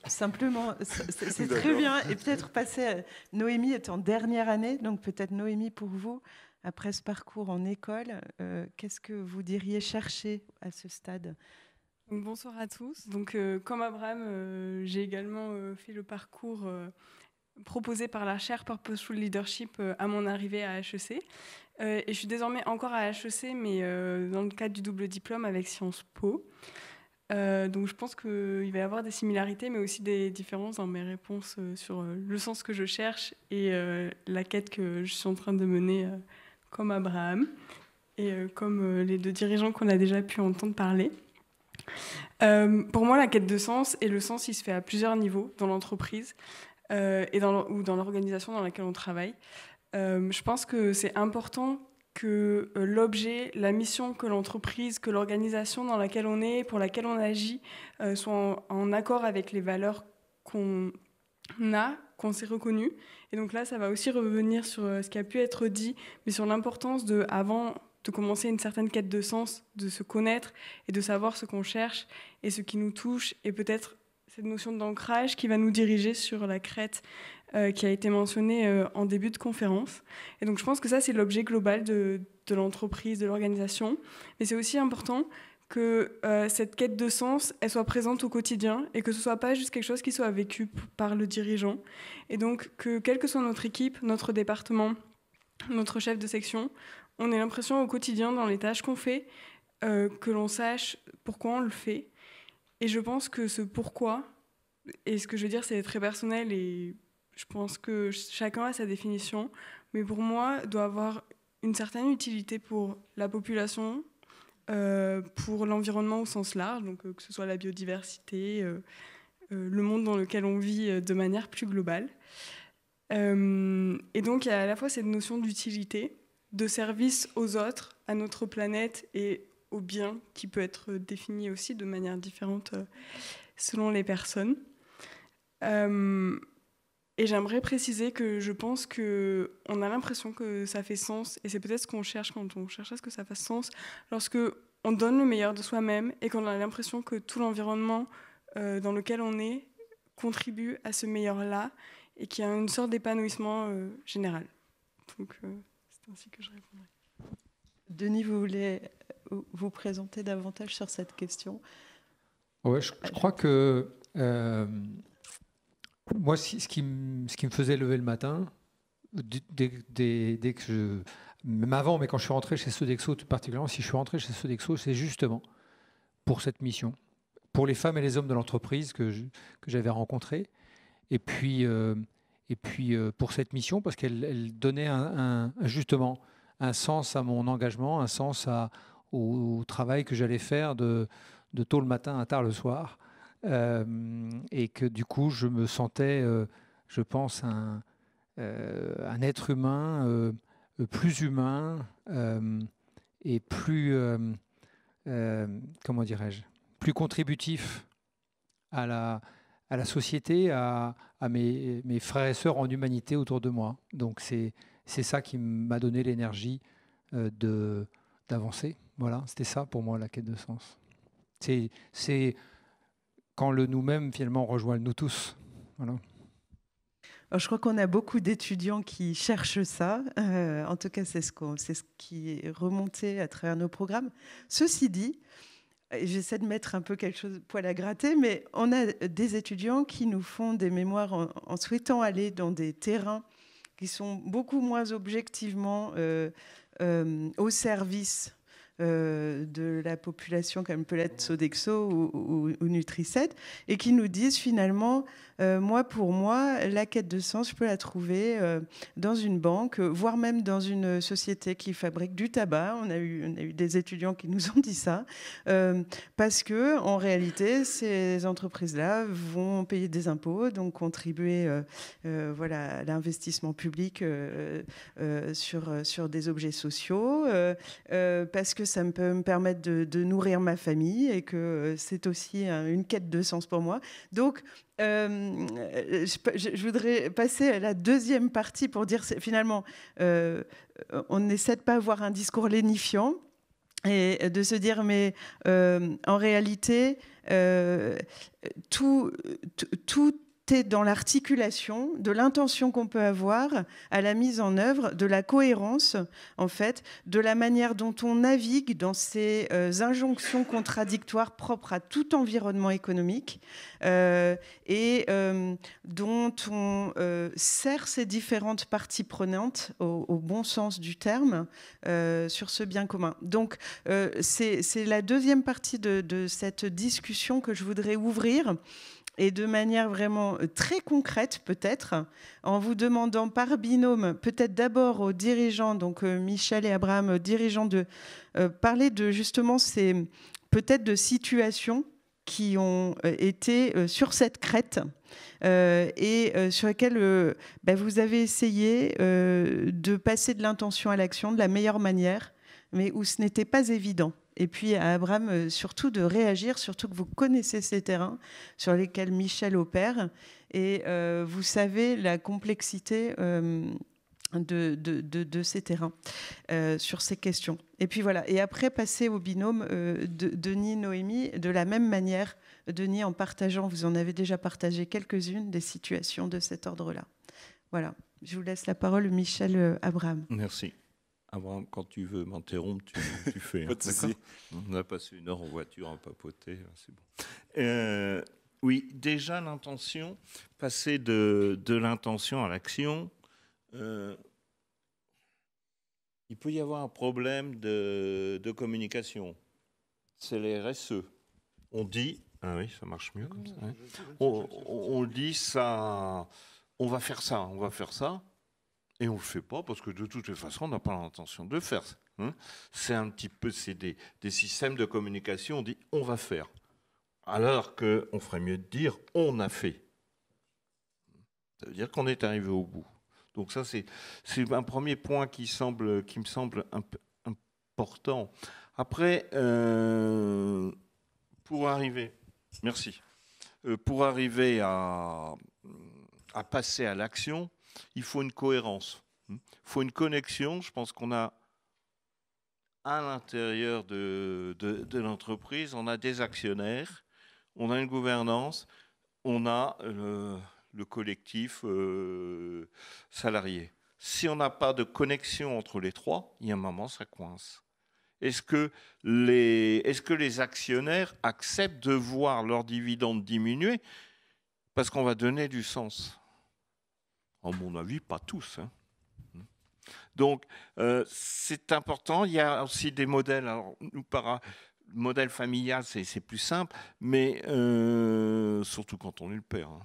simplement, c'est très bien. Et peut-être passer à... Noémie est en dernière année, donc peut-être Noémie pour vous, après ce parcours en école, qu'est-ce que vous diriez chercher à ce stade? Bonsoir à tous. Donc, comme Abraham, j'ai également fait le parcours proposé par la chaire Purposeful Leadership à mon arrivée à HEC. Et je suis désormais encore à HEC, mais dans le cadre du double diplôme avec Sciences Po. Donc je pense qu'il va y avoir des similarités, mais aussi des différences dans mes réponses sur le sens que je cherche et la quête que je suis en train de mener comme Abraham et comme les deux dirigeants qu'on a déjà pu entendre parler. Pour moi, la quête de sens, et le sens, il se fait à plusieurs niveaux dans l'entreprise ou dans l'organisation dans laquelle on travaille. Je pense que c'est important que l'objet, la mission que l'entreprise, que l'organisation dans laquelle on est, pour laquelle on agit, soit en accord avec les valeurs qu'on a, qu'on s'est reconnues. Et donc là, ça va aussi revenir sur ce qui a pu être dit, mais sur l'importance avant de commencer une certaine quête de sens, de se connaître et de savoir ce qu'on cherche et ce qui nous touche, et peut-être cette notion d'ancrage qui va nous diriger sur la crête qui a été mentionnée en début de conférence. Et donc je pense que ça, c'est l'objet global de l'entreprise, de l'organisation. Mais c'est aussi important que cette quête de sens, elle soit présente au quotidien et que ce ne soit pas juste quelque chose qui soit vécu par le dirigeant. Et donc que quelle que soit notre équipe, notre département, notre chef de section, on ait l'impression au quotidien, dans les tâches qu'on fait, que l'on sache pourquoi on le fait. Et je pense que ce pourquoi, et ce que je veux dire, c'est très personnel et je pense que chacun a sa définition, mais pour moi, doit avoir une certaine utilité pour la population, pour l'environnement au sens large, donc que ce soit la biodiversité, le monde dans lequel on vit de manière plus globale. Et donc, il y a à la fois cette notion d'utilité, de service aux autres, à notre planète et au bien, qui peut être défini aussi de manière différente selon les personnes. Et j'aimerais préciser que je pense qu'on a l'impression que ça fait sens, et c'est peut-être ce qu'on cherche quand on cherche à ce que ça fasse sens, lorsque on donne le meilleur de soi-même et qu'on a l'impression que tout l'environnement dans lequel on est contribue à ce meilleur-là et qu'il y a une sorte d'épanouissement général. Donc c'est ainsi que je répondrai. Denis, vous voulez vous présenter davantage sur cette question ? Ouais, je crois que moi, ce qui me faisait lever le matin, dès que même avant, mais quand je suis rentré chez Sodexo, tout particulièrement, si je suis rentré chez Sodexo, c'est justement pour cette mission, pour les femmes et les hommes de l'entreprise que j'avais rencontrés, et puis pour cette mission, parce qu'elle donnait justement un sens à mon engagement, un sens au travail que j'allais faire de tôt le matin à tard le soir. Et que du coup, je me sentais, je pense, un être humain plus humain et plus, comment dirais-je, plus contributif à la société, à mes frères et sœurs en humanité autour de moi. Donc c'est ça qui m'a donné l'énergie d'avancer. Voilà, c'était ça pour moi la quête de sens. C'est quand le nous-mêmes, finalement, rejoint le nous tous. Voilà. Alors, je crois qu'on a beaucoup d'étudiants qui cherchent ça. En tout cas, c'est ce qui est remonté à travers nos programmes. Ceci dit, j'essaie de mettre un peu quelque chose poil à gratter, mais on a des étudiants qui nous font des mémoires en souhaitant aller dans des terrains qui sont beaucoup moins objectivement au service de la population, comme peut l'être Sodexo ou Nutri7, et qui nous disent finalement, pour moi, la quête de sens, je peux la trouver dans une banque, voire même dans une société qui fabrique du tabac. On a eu des étudiants qui nous ont dit ça, parce que en réalité, ces entreprises-là vont payer des impôts, donc contribuer à l'investissement public sur des objets sociaux, parce que ça peut me permettre de nourrir ma famille et que c'est aussi une quête de sens pour moi. Donc, je voudrais passer à la deuxième partie pour dire finalement, on essaie de ne pas avoir un discours lénifiant et de se dire, mais en réalité, tout est dans l'articulation de l'intention qu'on peut avoir à la mise en œuvre, de la cohérence, en fait, de la manière dont on navigue dans ces injonctions contradictoires propres à tout environnement économique et dont on sert ces différentes parties prenantes au bon sens du terme sur ce bien commun. Donc, c'est la deuxième partie de cette discussion que je voudrais ouvrir, et de manière vraiment très concrète peut-être, en vous demandant par binôme, peut-être d'abord aux dirigeants, donc Michel et Abraham, dirigeants, de parler de justement peut-être de situations qui ont été sur cette crête et sur lesquelles vous avez essayé de passer de l'intention à l'action de la meilleure manière, mais où ce n'était pas évident. Et puis à Abraham, surtout de réagir, surtout que vous connaissez ces terrains sur lesquels Michel opère, et vous savez la complexité de ces terrains sur ces questions. Et puis voilà, et après passer au binôme Denis-Noémie, de la même manière, Denis, en partageant, vous en avez déjà partagé quelques-unes des situations de cet ordre-là. Voilà, je vous laisse la parole, Michel Abraham. Merci. Abraham, quand tu veux m'interrompre, tu fais. Pas de souci. On a passé 1 heure en voiture à papoter, c'est bon. Oui, déjà l'intention, passer de l'intention à l'action, il peut y avoir un problème de communication. C'est les RSE. On dit, ah oui, ça marche mieux comme ça. Hein. On dit ça, on va faire ça. Et on ne le fait pas parce que de toute façon, on n'a pas l'intention de le faire. Hein. C'est un petit peu des systèmes de communication. On dit on va faire. Alors qu'on ferait mieux de dire on a fait. Ça veut dire qu'on est arrivé au bout. Donc ça, c'est un premier point qui me semble un peu important. Après, pour arriver à passer à l'action, il faut une cohérence. Il faut une connexion. Je pense qu'on a à l'intérieur de l'entreprise, on a des actionnaires, on a une gouvernance, on a le collectif salarié. Si on n'a pas de connexion entre les trois, il y a un moment, ça coince. Est-ce que les actionnaires acceptent de voir leurs dividendes diminuer parce qu'on va donner du sens ? À mon avis, pas tous. Hein. Donc, c'est important. Il y a aussi des modèles. Alors, le modèle familial, c'est plus simple, mais surtout quand on est le père. Hein.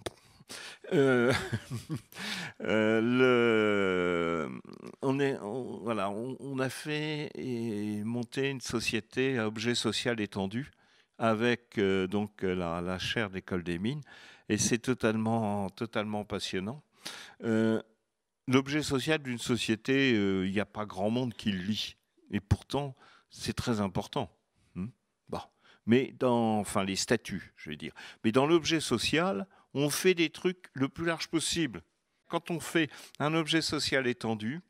On a fait et monté une société à objet social étendu avec donc la chaire d'école des mines, et c'est totalement passionnant. L'objet social d'une société, il n'y a pas grand monde qui le lit. Et pourtant, c'est très important. Mais les statuts, je veux dire. Mais dans l'objet social, on fait des trucs le plus large possible. Quand on fait un objet social étendu,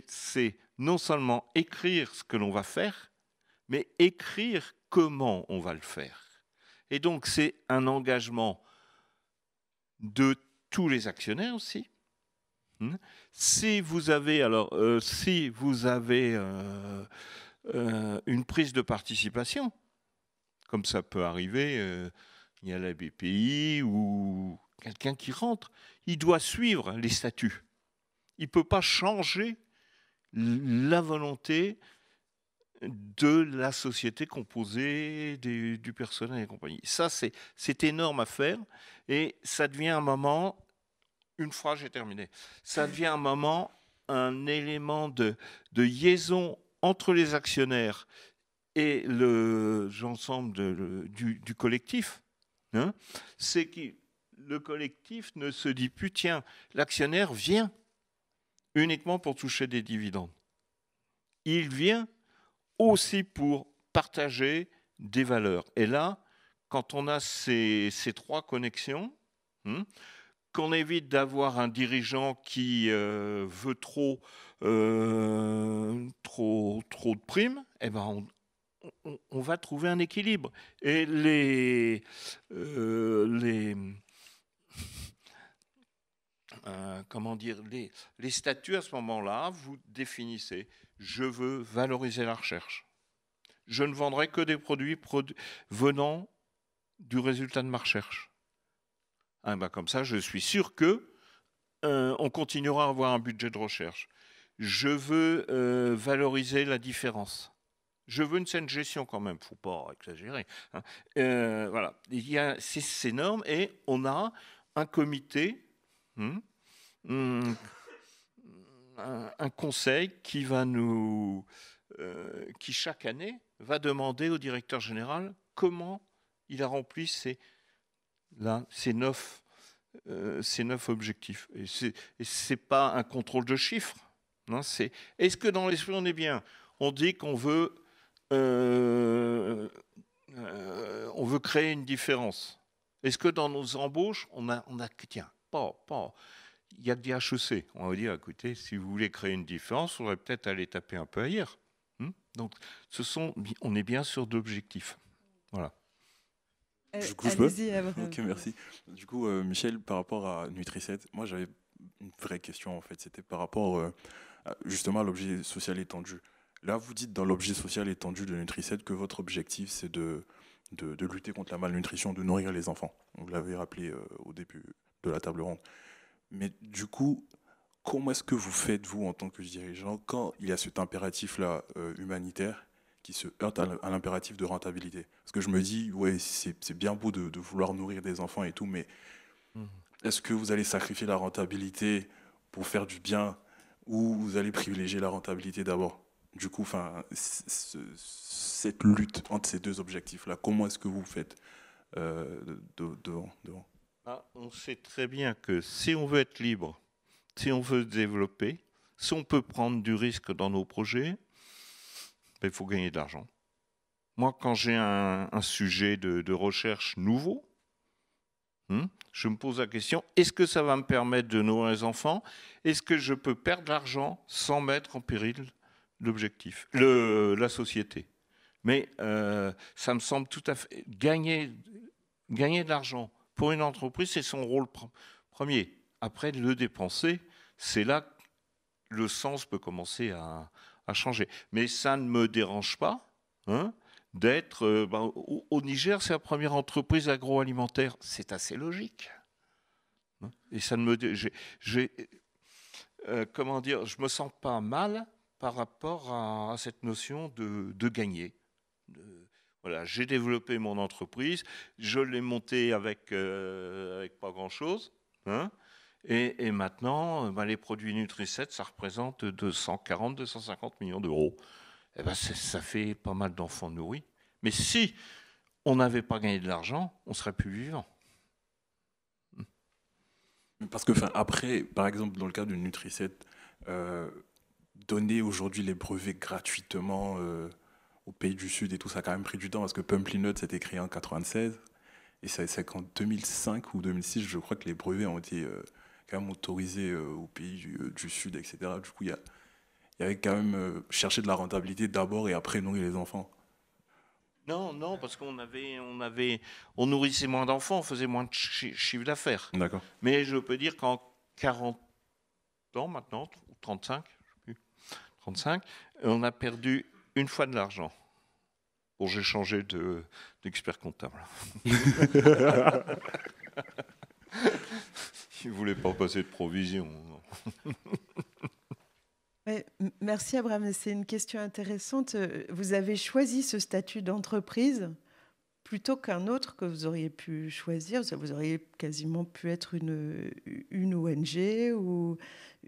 c'est non seulement écrire ce que l'on va faire, mais écrire comment on va le faire. Et donc, c'est un engagement de tous les actionnaires aussi. Si vous avez une prise de participation, comme ça peut arriver, il y a la BPI ou quelqu'un qui rentre, il doit suivre les statuts. Il ne peut pas changer la volonté de la société composée du personnel et compagnie. Ça, c'est énorme à faire, et ça devient un moment, une fois j'ai terminé, ça devient un moment, un élément de liaison entre les actionnaires et l'ensemble du collectif. Hein, c'est que le collectif ne se dit plus, tiens, l'actionnaire vient uniquement pour toucher des dividendes. Il vient aussi pour partager des valeurs. Et là, quand on a ces trois connexions, qu'on évite d'avoir un dirigeant qui veut trop de primes, eh ben on va trouver un équilibre. Et comment dire, les statuts à ce moment-là, vous définissez, je veux valoriser la recherche. Je ne vendrai que des produits venant du résultat de ma recherche. Comme ça, je suis sûr que on continuera à avoir un budget de recherche. Je veux valoriser la différence. Je veux une saine gestion quand même, il ne faut pas exagérer. Voilà, il y a ces normes et on a un comité, un conseil qui va qui chaque année va demander au directeur général comment il a rempli ces 9 objectifs. Et ce n'est pas un contrôle de chiffres. Non, est-ce que dans l'esprit on est bien? On dit qu'on veut créer une différence. Est-ce que dans nos embauches, on a tiens, pas. Il y a que des HEC. On va dire, écoutez, si vous voulez créer une différence, il faudrait peut-être aller taper un peu ailleurs. Donc, on est bien sur d'objectifs. Voilà. Du coup, je peux ? Ok, merci. Du coup, Michel, par rapport à Nutri7, moi, j'avais une vraie question, en fait. C'était par rapport, justement, à l'objet social étendu. Là, vous dites dans l'objet social étendu de Nutri7 que votre objectif, c'est de lutter contre la malnutrition, de nourrir les enfants. Vous l'avez rappelé au début de la table ronde. Mais du coup, comment est-ce que vous faites, vous, en tant que dirigeant, quand il y a cet impératif-là humanitaire qui se heurte à l'impératif de rentabilité? Parce que je me dis, ouais, c'est bien beau de vouloir nourrir des enfants et tout, mais est-ce que vous allez sacrifier la rentabilité pour faire du bien ou vous allez privilégier la rentabilité d'abord? Du coup, cette lutte entre ces deux objectifs-là, comment est-ce que vous faites devant? On sait très bien que si on veut être libre, si on veut se développer, si on peut prendre du risque dans nos projets, il faut gagner de l'argent. Moi, quand j'ai un sujet de recherche nouveau, je me pose la question, est-ce que ça va me permettre de nourrir les enfants? Est-ce que je peux perdre de l'argent sans mettre en péril l'objectif, la société? Mais ça me semble tout à fait... Gagner de l'argent pour une entreprise, c'est son rôle premier. Après, le dépenser, c'est là que le sens peut commencer à changer. Mais ça ne me dérange pas d'être... au Niger, c'est la première entreprise agroalimentaire. C'est assez logique. Et ça ne me... comment dire, je ne me sens pas mal par rapport à cette notion de gagner. Voilà, j'ai développé mon entreprise, je l'ai montée avec pas grand-chose. Et maintenant, les produits Nutri7, ça représente 240-250 millions d'euros. Ça fait pas mal d'enfants nourris. Mais si on n'avait pas gagné de l'argent, on serait plus vivant. Parce que, après, par exemple, dans le cas de Nutri7, donner aujourd'hui les brevets gratuitement au pays du Sud et tout, ça a quand même pris du temps parce que Pumply c'était créé en 96 et c'est qu'en 2005 ou 2006, je crois que les brevets ont été quand même autorisés au pays du Sud, etc. Du coup, il y avait quand même chercher de la rentabilité d'abord et après nourrir les enfants. Non, parce qu'on nourrissait moins d'enfants, on faisait moins de chiffre d'affaires. D'accord. Mais je peux dire qu'en 40 ans maintenant, ou 35, je sais plus, 35, on a perdu une fois de l'argent. Bon, j'ai changé d'expert comptable. Il ne voulait pas passer de provision. Ouais, merci Abraham, c'est une question intéressante. Vous avez choisi ce statut d'entreprise plutôt qu'un autre que vous auriez pu choisir. Vous auriez quasiment pu être une ONG ou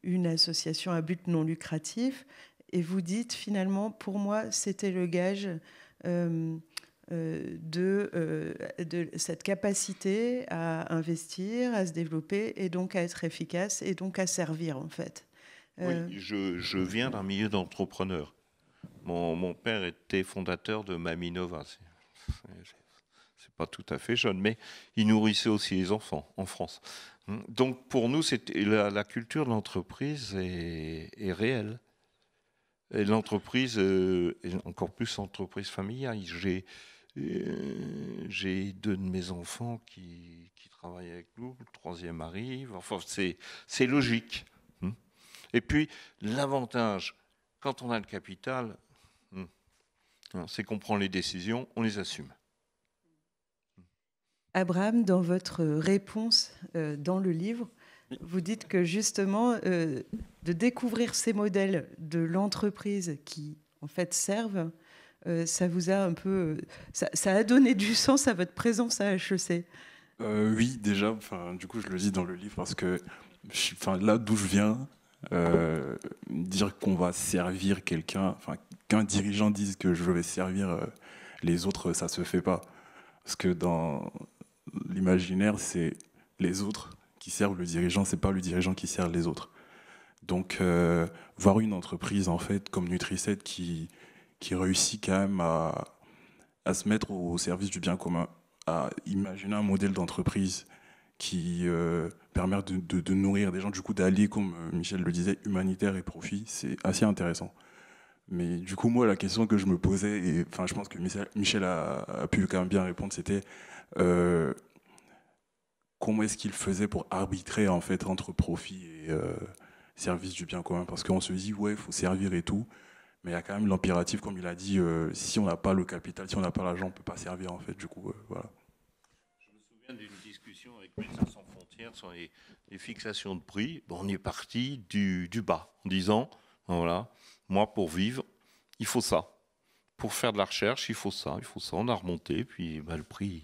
une association à but non lucratif. Et vous dites finalement, pour moi, c'était le gage de cette capacité à investir, à se développer et donc à être efficace et donc à servir en fait. Oui, je viens d'un milieu d'entrepreneurs. Mon père était fondateur de Maminova. C'est pas tout à fait jeune, mais il nourrissait aussi les enfants en France. Donc pour nous, la culture de l'entreprise est réelle. Et l'entreprise, encore plus l'entreprise familiale. J'ai 2 de mes enfants qui travaille avec nous, le troisième arrive. Enfin, c'est logique. Et puis, l'avantage, quand on a le capital, c'est qu'on prend les décisions, on les assume. Abraham, dans votre réponse dans le livre, vous dites que justement, de découvrir ces modèles de l'entreprise qui, en fait, servent, ça vous a un peu... Ça a donné du sens à votre présence à HEC. Oui, déjà, du coup, je le dis dans le livre parce que là d'où je viens, dire qu'on va servir quelqu'un, qu'un dirigeant dise que je vais servir les autres, ça se fait pas. Parce que dans l'imaginaire, c'est les autres qui servent le dirigeant, c'est pas le dirigeant qui sert les autres. Donc, voir une entreprise en fait comme Nutri7 qui réussit quand même à se mettre au service du bien commun, à imaginer un modèle d'entreprise qui permet de nourrir des gens, du coup d'aller, comme Michel le disait, humanitaire et profit, c'est assez intéressant. Mais du coup, moi, la question que je me posais, et je pense que Michel a pu quand même bien répondre, c'était comment est-ce qu'il faisait pour arbitrer en fait entre profit et service du bien commun? Parce qu'on se dit, ouais, il faut servir et tout, mais il y a quand même l'impératif, comme il a dit, si on n'a pas le capital, si on n'a pas l'argent, on ne peut pas servir en fait. Du coup, voilà. Je me souviens d'une discussion avec Médecins sans frontières sur les fixations de prix. Bon, on est parti du bas en disant, voilà, moi pour vivre, il faut ça. Pour faire de la recherche, il faut ça. On a remonté, puis le prix,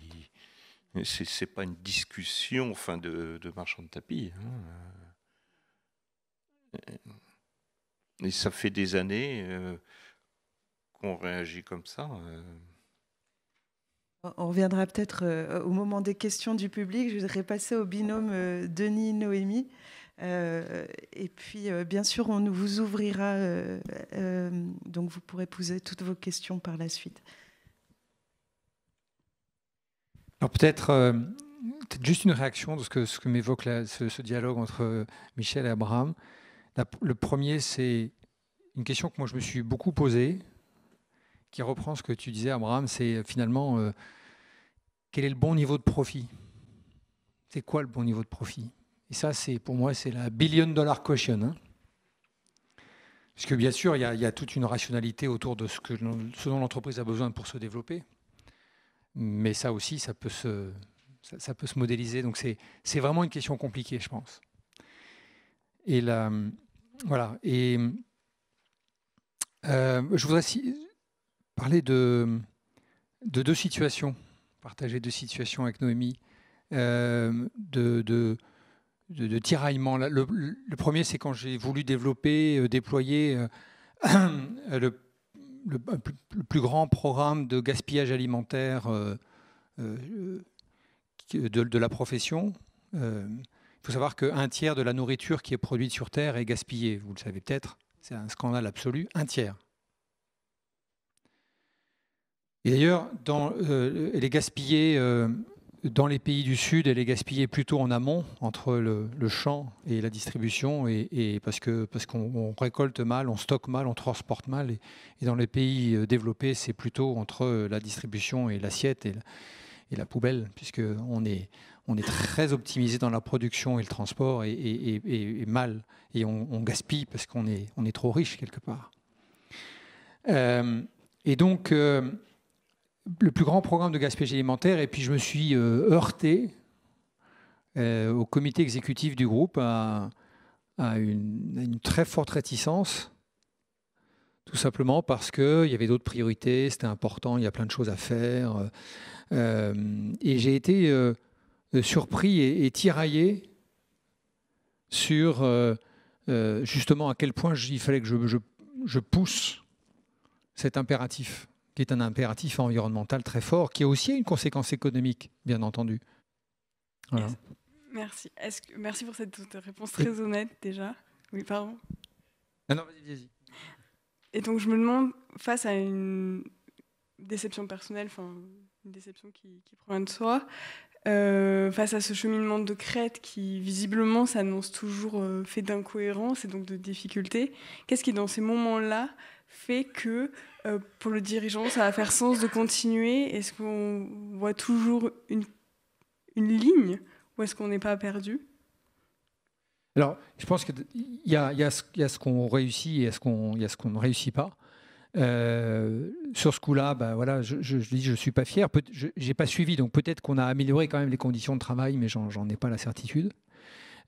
c'est pas une discussion de marchand de tapis. Et ça fait des années qu'on réagit comme ça. On reviendra peut-être au moment des questions du public. Je voudrais passer au binôme Denis-Noémie. Et puis, bien sûr, on vous ouvrira, donc vous pourrez poser toutes vos questions par la suite. Alors peut-être juste une réaction de ce que m'évoque ce dialogue entre Michel et Abraham. Le premier, c'est une question que moi je me suis beaucoup posée, qui reprend ce que tu disais, Abraham, c'est finalement quel est le bon niveau de profit? C'est quoi le bon niveau de profit? Et ça, pour moi, c'est la $1 billion question. Parce que bien sûr, il y a toute une rationalité autour de ce dont l'entreprise a besoin pour se développer. Mais ça aussi, ça peut se modéliser. Donc c'est vraiment une question compliquée, je pense. Et voilà. Et je voudrais parler de deux situations, partager 2 situations avec Noémie, de tiraillement. Le premier, c'est quand j'ai voulu déployer le plus grand programme de gaspillage alimentaire de la profession. Il faut savoir qu'un tiers de la nourriture qui est produite sur Terre est gaspillée. Vous le savez peut-être, c'est un scandale absolu, un tiers. Et d'ailleurs, elle est gaspillée dans les pays du Sud, elle est gaspillée plutôt en amont, entre le champ et la distribution, et parce qu'on récolte mal, on stocke mal, on transporte mal. Et dans les pays développés, c'est plutôt entre la distribution et l'assiette et la poubelle, puisqu'on est très optimisé dans la production et le transport, et mal. Et on gaspille parce qu'on est trop riche quelque part. Et donc... le plus grand programme de gaspillage alimentaire, et puis je me suis heurté au comité exécutif du groupe à une très forte réticence, tout simplement parce qu'il y avait d'autres priorités, c'était important, il y a plein de choses à faire. Et j'ai été surpris et tiraillé sur justement à quel point il fallait que je pousse cet impératif, qui est un impératif environnemental très fort, qui a aussi une conséquence économique, bien entendu. Voilà. Merci. Merci pour cette réponse très honnête, déjà. Oui, pardon. Non, vas-y. Et donc, je me demande, face à une déception personnelle, une déception qui provient de soi, face à ce cheminement de crête qui, visiblement, s'annonce toujours fait d'incohérences et donc de difficultés, qu'est-ce qui, dans ces moments-là, fait que pour le dirigeant, ça va faire sens de continuer? Est-ce qu'on voit toujours une ligne ou est-ce qu'on n'est pas perdu? Alors, je pense qu'il y a ce qu'on réussit et il y a ce qu'on ne réussit pas. Sur ce coup-là, voilà, je dis je suis pas fier. J'ai pas suivi, donc peut-être qu'on a amélioré quand même les conditions de travail, mais j'en ai pas la certitude.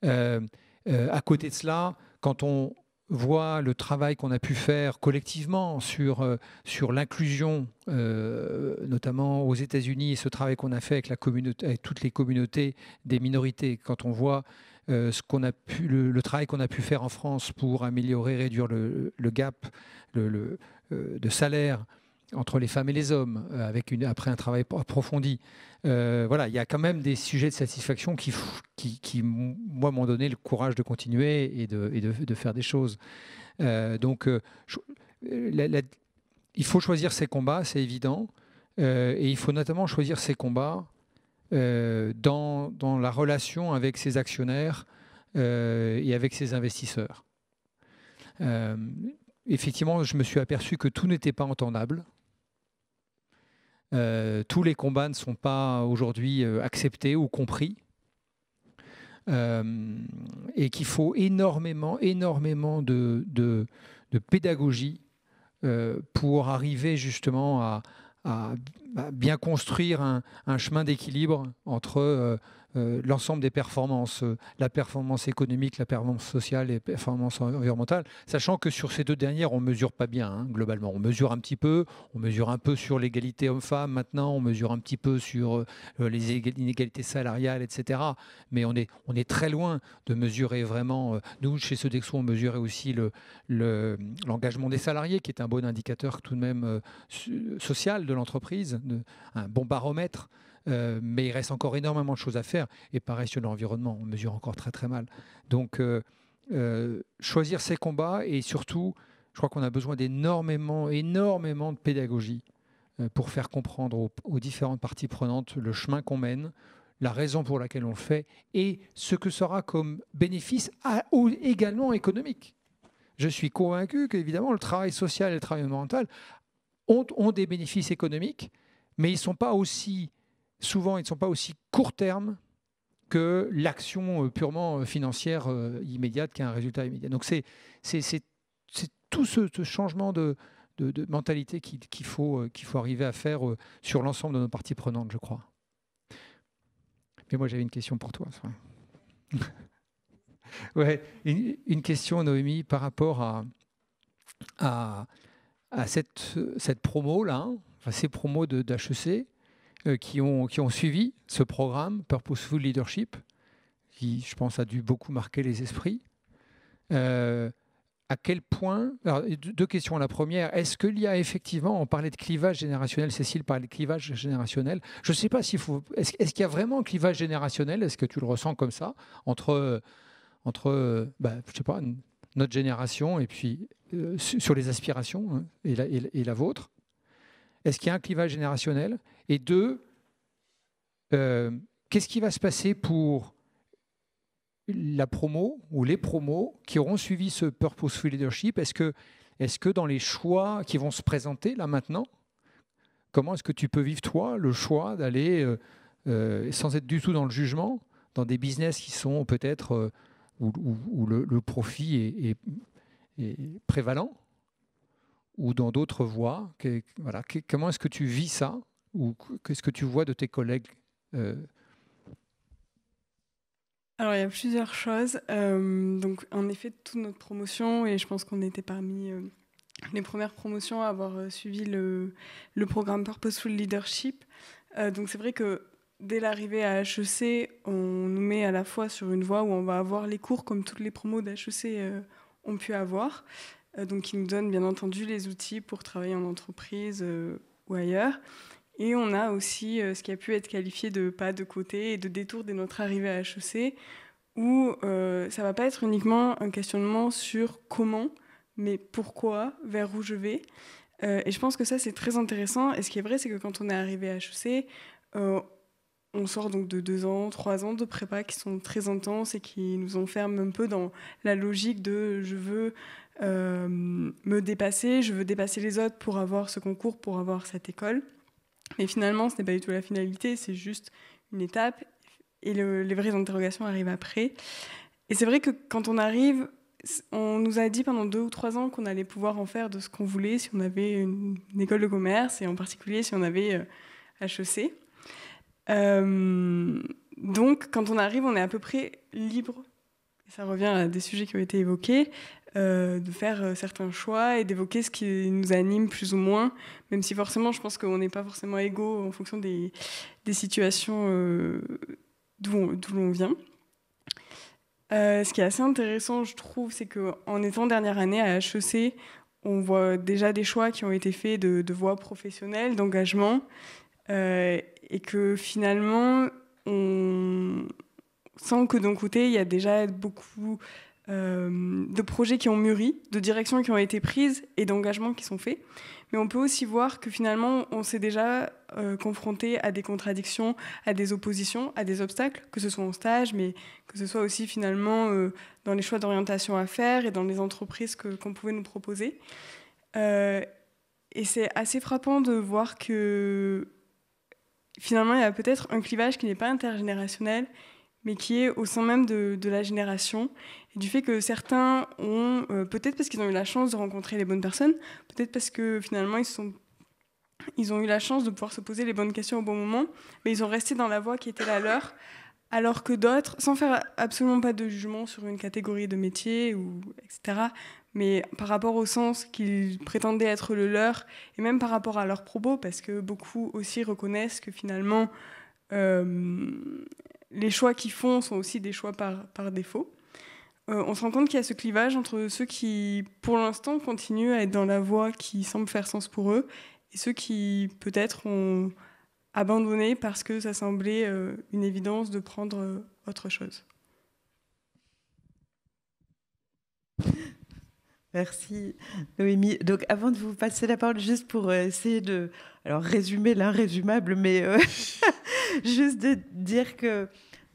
À côté de cela, quand on voit le travail qu'on a pu faire collectivement sur l'inclusion, notamment aux États-Unis, et ce travail qu'on a fait avec avec toutes les communautés des minorités, quand on voit le travail qu'on a pu faire en France pour améliorer, réduire le gap de salaire entre les femmes et les hommes, après un travail approfondi. Voilà, il y a quand même des sujets de satisfaction qui moi, m'ont donné le courage de continuer et de faire des choses. Donc, il faut choisir ses combats, c'est évident. Et il faut notamment choisir ses combats dans la relation avec ses actionnaires et avec ses investisseurs. Effectivement, je me suis aperçu que tout n'était pas entendable. Tous les combats ne sont pas aujourd'hui acceptés ou compris. Et qu'il faut énormément de pédagogie pour arriver justement à bien construire un chemin d'équilibre entre l'ensemble des performances, la performance économique, la performance sociale et la performance environnementale, sachant que sur ces deux dernières, on ne mesure pas bien, hein, globalement. On mesure un petit peu, on mesure un peu sur l'égalité homme-femme maintenant, on mesure un petit peu sur les inégalités salariales, etc. Mais on est très loin de mesurer vraiment. Nous, chez Sodexo, on mesurait aussi l'engagement des salariés, qui est un bon indicateur tout de même social de l'entreprise, un bon baromètre. Mais il reste encore énormément de choses à faire. Et pareil sur l'environnement, on mesure encore très très mal. Donc, choisir ses combats et surtout, je crois qu'on a besoin d'énormément de pédagogie pour faire comprendre aux différentes parties prenantes le chemin qu'on mène, la raison pour laquelle on le fait et ce que sera comme bénéfice également économique. Je suis convaincu qu'évidemment, le travail social et le travail environnemental ont des bénéfices économiques, mais ils ne sont pas aussi court terme que l'action purement financière immédiate qui a un résultat immédiat. Donc c'est tout ce changement de mentalité qu'il faut arriver à faire sur l'ensemble de nos parties prenantes, je crois. Mais moi, j'avais une question pour toi. Ouais, une question, Noémie, par rapport à cette promo-là, hein, enfin, ces promos d'HEC, qui ont suivi ce programme Purposeful Leadership, qui, je pense, a dû beaucoup marquer les esprits. À quel point... Alors, deux questions. La première, est-ce qu'il y a effectivement... On parlait de clivage générationnel, Cécile parlait de clivage générationnel. Je ne sais pas s'il faut... Est-ce qu'il y a vraiment un clivage générationnel? Est-ce que tu le ressens comme ça entre je sais pas, notre génération et puis sur les aspirations, hein, et la vôtre? Est-ce qu'il y a un clivage générationnel? Et deux, qu'est-ce qui va se passer pour la promo ou les promos qui auront suivi ce Purposeful Leadership? Est-ce que dans les choix qui vont se présenter là maintenant, comment est-ce que tu peux vivre toi le choix d'aller, sans être du tout dans le jugement, dans des business qui sont peut-être où le profit est prévalent, ou dans d'autres voies, voilà. Comment est-ce que tu vis ça? Ou qu'est-ce que tu vois de tes collègues? Alors, il y a plusieurs choses. Donc, en effet, toute notre promotion, et je pense qu'on était parmi les premières promotions à avoir suivi le programme Purposeful Leadership. Donc, c'est vrai que dès l'arrivée à HEC, on nous met à la fois sur une voie où on va avoir les cours comme toutes les promos d'HEC ont pu avoir. Donc, qui nous donne bien entendu les outils pour travailler en entreprise ou ailleurs. Et on a aussi ce qui a pu être qualifié de pas de côté et de détour dès notre arrivée à HEC, où ça ne va pas être uniquement un questionnement sur comment, mais pourquoi, vers où je vais. Et je pense que ça, c'est très intéressant. Et ce qui est vrai, c'est que quand on est arrivé à HEC, on sort donc de 2 ans, 3 ans de prépa qui sont très intenses et qui nous enferment un peu dans la logique de je veux me dépasser, je veux dépasser les autres pour avoir ce concours, pour avoir cette école. Mais finalement, ce n'est pas du tout la finalité, c'est juste une étape. les vraies interrogations arrivent après. Et c'est vrai que quand on arrive, on nous a dit pendant 2 ou 3 ans qu'on allait pouvoir en faire de ce qu'on voulait si on avait une école de commerce et en particulier si on avait HEC. Donc, quand on arrive, on est à peu près libre, et ça revient à des sujets qui ont été évoqués, de faire certains choix et d'évoquer ce qui nous anime plus ou moins, même si forcément, je pense qu'on n'est pas forcément égaux en fonction des situations d'où l'on vient. Ce qui est assez intéressant, je trouve, c'est qu'en étant dernière année à HEC, on voit déjà des choix qui ont été faits de voies professionnelles, d'engagement, et que finalement, on sent que d'un côté, il y a déjà beaucoup de projets qui ont mûri, de directions qui ont été prises et d'engagements qui sont faits. Mais on peut aussi voir que finalement, on s'est déjà confronté à des contradictions, à des oppositions, à des obstacles, que ce soit en stage, mais que ce soit aussi finalement dans les choix d'orientation à faire et dans les entreprises qu'on pouvait nous proposer. Et c'est assez frappant de voir que finalement, il y a peut-être un clivage qui n'est pas intergénérationnel, mais qui est au sein même de la génération, et du fait que certains ont, peut-être parce qu'ils ont eu la chance de rencontrer les bonnes personnes, peut-être parce que finalement ils ont eu la chance de pouvoir se poser les bonnes questions au bon moment, mais ils ont resté dans la voie qui était la leur, alors que d'autres, sans faire absolument pas de jugement sur une catégorie de métier, etc., mais par rapport au sens qu'ils prétendaient être le leur, et même par rapport à leurs propos, parce que beaucoup aussi reconnaissent que finalement, les choix qu'ils font sont aussi des choix par défaut. On se rend compte qu'il y a ce clivage entre ceux qui, pour l'instant, continuent à être dans la voie qui semble faire sens pour eux, et ceux qui, peut-être, ont abandonné parce que ça semblait une évidence de prendre autre chose. Merci Noémie. Donc avant de vous passer la parole, juste pour essayer de résumer l'inrésumable, mais juste de dire que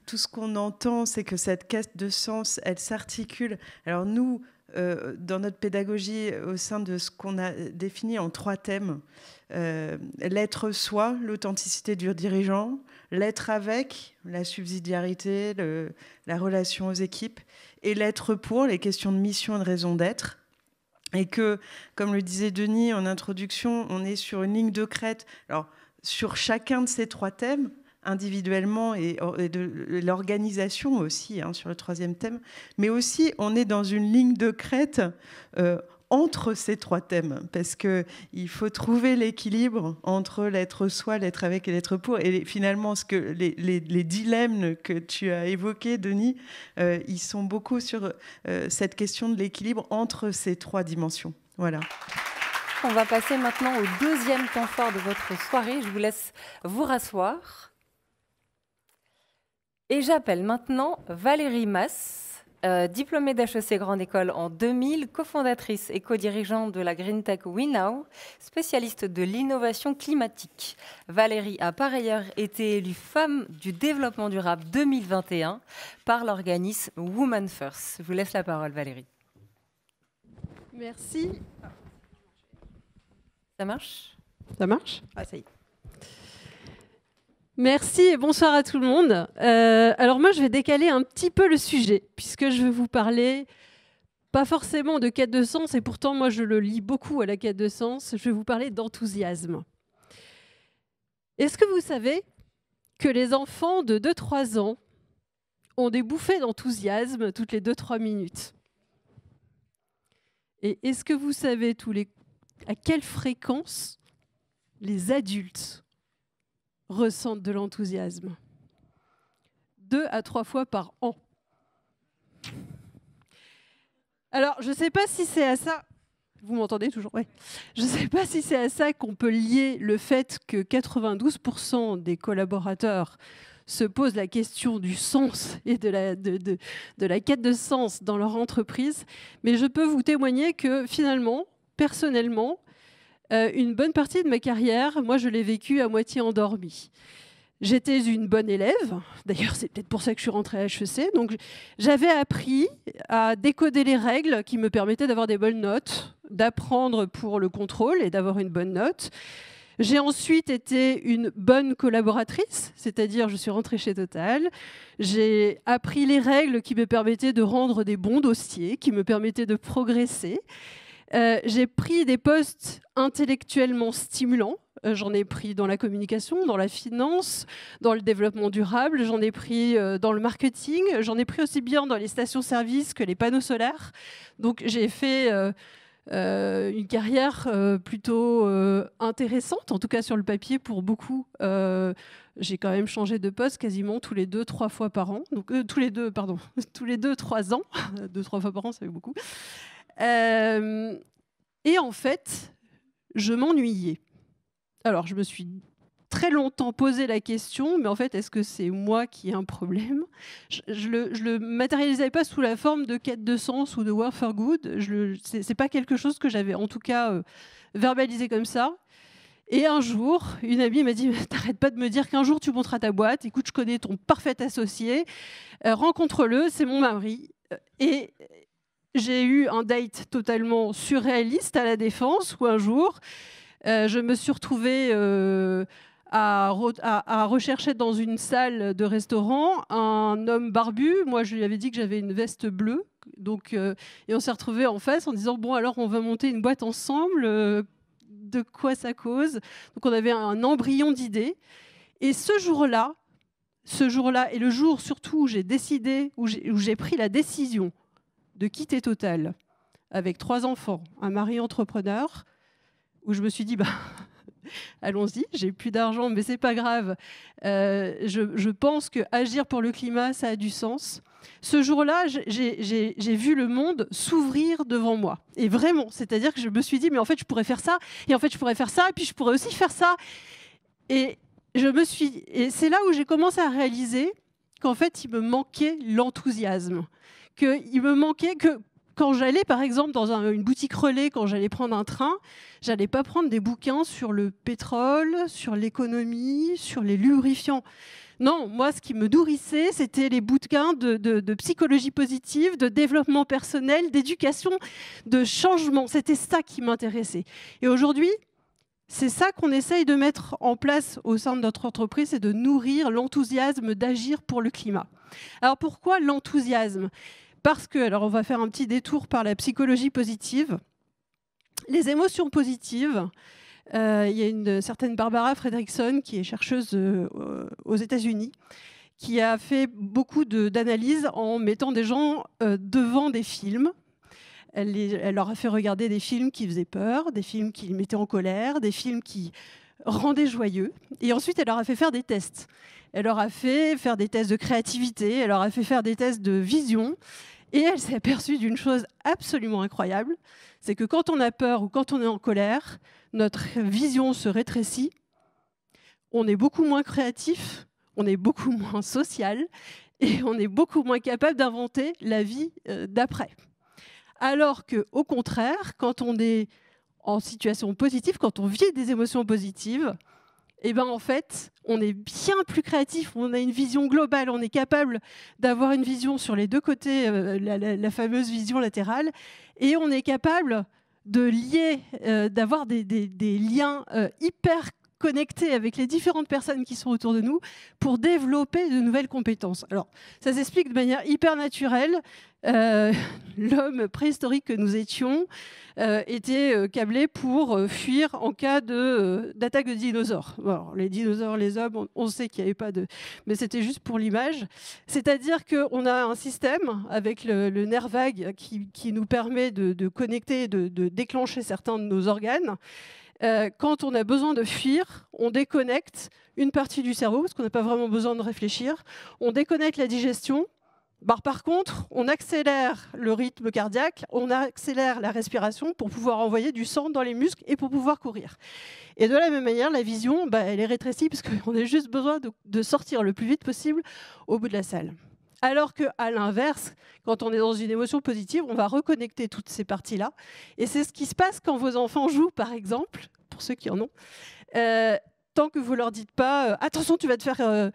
tout ce qu'on entend, c'est que cette quête de sens, elle s'articule. Alors nous, dans notre pédagogie, au sein de ce qu'on a défini en 3 thèmes, l'être soi, l'authenticité du dirigeant, l'être avec, la subsidiarité, la relation aux équipes, et l'être pour, les questions de mission et de raison d'être. Et que, comme le disait Denis en introduction, on est sur une ligne de crête. Alors, sur chacun de ces 3 thèmes, individuellement et de l'organisation aussi, sur le 3e thème, mais aussi on est dans une ligne de crête entre ces 3 thèmes, parce qu'il faut trouver l'équilibre entre l'être soi, l'être avec et l'être pour. Et finalement, les dilemmes que tu as évoqués, Denis, ils sont beaucoup sur cette question de l'équilibre entre ces 3 dimensions. Voilà. On va passer maintenant au 2e temps fort de votre soirée. Je vous laisse vous rasseoir. Et j'appelle maintenant Valérie Mas, diplômée d'HEC Grande École en 2000, cofondatrice et co-dirigeante de la Green Tech WeNow, spécialiste de l'innovation climatique. Valérie a par ailleurs été élue femme du développement durable 2021 par l'organisme Women First. Je vous laisse la parole, Valérie. Merci. Ça marche ? Ça marche ? Ah, ça y est. Merci et bonsoir à tout le monde. Alors moi, je vais décaler un petit peu le sujet, puisque je vais vous parler, pas forcément de quête de sens, et pourtant moi je le lis beaucoup à la quête de sens, je vais vous parler d'enthousiasme. Est-ce que vous savez que les enfants de 2-3 ans ont des bouffées d'enthousiasme toutes les 2-3 minutes ? Et est-ce que vous savez à quelle fréquence les adultes ressentent de l'enthousiasme? 2 à 3 fois par an. Alors, je ne sais pas si c'est à ça... Vous m'entendez toujours ? Oui. Je ne sais pas si c'est à ça qu'on peut lier le fait que 92% des collaborateurs se posent la question du sens et de la quête de sens dans leur entreprise, mais je peux vous témoigner que finalement, personnellement, une bonne partie de ma carrière, moi, je l'ai vécue à moitié endormie. J'étais une bonne élève, d'ailleurs c'est peut-être pour ça que je suis rentrée à HEC, donc j'avais appris à décoder les règles qui me permettaient d'avoir des bonnes notes, d'apprendre pour le contrôle et d'avoir une bonne note. J'ai ensuite été une bonne collaboratrice, c'est-à-dire je suis rentrée chez Total. J'ai appris les règles qui me permettaient de rendre des bons dossiers, qui me permettaient de progresser. J'ai pris des postes intellectuellement stimulants. J'en ai pris dans la communication, dans la finance, dans le développement durable. J'en ai pris dans le marketing. J'en ai pris aussi bien dans les stations-service que les panneaux solaires. Donc j'ai fait une carrière plutôt intéressante, en tout cas sur le papier pour beaucoup. J'ai quand même changé de poste quasiment tous les 2-3 fois par an. Donc tous les 2-3 ans. 2-3 fois par an, ça fait beaucoup. Et en fait, je m'ennuyais. Alors, je me suis très longtemps posé la question, mais en fait, est-ce que c'est moi qui ai un problème ? Je le matérialisais pas sous la forme de quête de sens ou de work for good. C'est pas quelque chose que j'avais, en tout cas, verbalisé comme ça. Et un jour, une amie m'a dit « T'arrêtes pas de me dire qu'un jour tu monteras ta boîte. Écoute, je connais ton parfait associé. Rencontre-le, c'est mon mari. » Et j'ai eu un date totalement surréaliste à La Défense où un jour, je me suis retrouvée à rechercher dans une salle de restaurant un homme barbu. Moi, je lui avais dit que j'avais une veste bleue. Donc, et on s'est retrouvés en face en disant « Bon, alors on va monter une boîte ensemble. De quoi ça cause ?» Donc on avait un embryon d'idée. Et ce jour-là est le jour surtout où j'ai décidé, où j'ai pris la décision de quitter Total avec 3 enfants, un mari entrepreneur, où je me suis dit, allons-y, j'ai plus d'argent, mais c'est pas grave. Je pense que agir pour le climat, ça a du sens. Ce jour-là, j'ai vu le monde s'ouvrir devant moi. Et vraiment, c'est-à-dire que je me suis dit, mais en fait, je pourrais faire ça, et en fait, je pourrais faire ça, et puis je pourrais aussi faire ça. Et c'est là où j'ai commencé à réaliser qu'en fait, il me manquait l'enthousiasme. Qu'il me manquait que quand j'allais, par exemple, dans une boutique relais, quand j'allais prendre un train, j'allais pas prendre des bouquins sur le pétrole, sur l'économie, sur les lubrifiants. Non, moi, ce qui me nourrissait, c'était les bouquins de psychologie positive, de développement personnel, d'éducation, de changement. C'était ça qui m'intéressait. Et aujourd'hui, c'est ça qu'on essaye de mettre en place au sein de notre entreprise, c'est de nourrir l'enthousiasme d'agir pour le climat. Alors pourquoi l'enthousiasme ? Parce que, alors on va faire un petit détour par la psychologie positive. Les émotions positives, il y a une certaine Barbara Fredrickson qui est chercheuse aux États-Unis, qui a fait beaucoup d'analyses en mettant des gens devant des films. Elle leur a fait regarder des films qui faisaient peur, des films qui les mettaient en colère, des films qui rendaient joyeux. Et ensuite, elle leur a fait faire des tests. Elle leur a fait faire des tests de créativité, elle leur a fait faire des tests de vision. Et elle s'est aperçue d'une chose absolument incroyable, c'est que quand on a peur ou quand on est en colère, notre vision se rétrécit, on est beaucoup moins créatif, on est beaucoup moins social et on est beaucoup moins capable d'inventer la vie d'après. Alors qu'au contraire, quand on est en situation positive, quand on vit des émotions positives, eh ben en fait, on est bien plus créatif, on a une vision globale, on est capable d'avoir une vision sur les deux côtés, la fameuse vision latérale, et on est capable de lier, d'avoir des liens hyper connectés avec les différentes personnes qui sont autour de nous pour développer de nouvelles compétences. Alors, ça s'explique de manière hyper naturelle. L'homme préhistorique que nous étions était câblé pour fuir en cas d'attaque de dinosaures. Alors, les dinosaures, les hommes, on sait qu'il n'y avait pas de... Mais c'était juste pour l'image. C'est-à-dire qu'on a un système avec le nerf vague qui nous permet de connecter, de déclencher certains de nos organes. Quand on a besoin de fuir, on déconnecte une partie du cerveau, parce qu'on n'a pas vraiment besoin de réfléchir. On déconnecte la digestion. Par contre, on accélère le rythme cardiaque, on accélère la respiration pour pouvoir envoyer du sang dans les muscles et pour pouvoir courir. Et de la même manière, la vision, elle est rétrécie parce qu'on a juste besoin de sortir le plus vite possible au bout de la salle. Alors qu'à l'inverse, quand on est dans une émotion positive, on va reconnecter toutes ces parties-là. Et c'est ce qui se passe quand vos enfants jouent, par exemple, pour ceux qui en ont. Tant que vous ne leur dites pas « Attention, tu vas te faire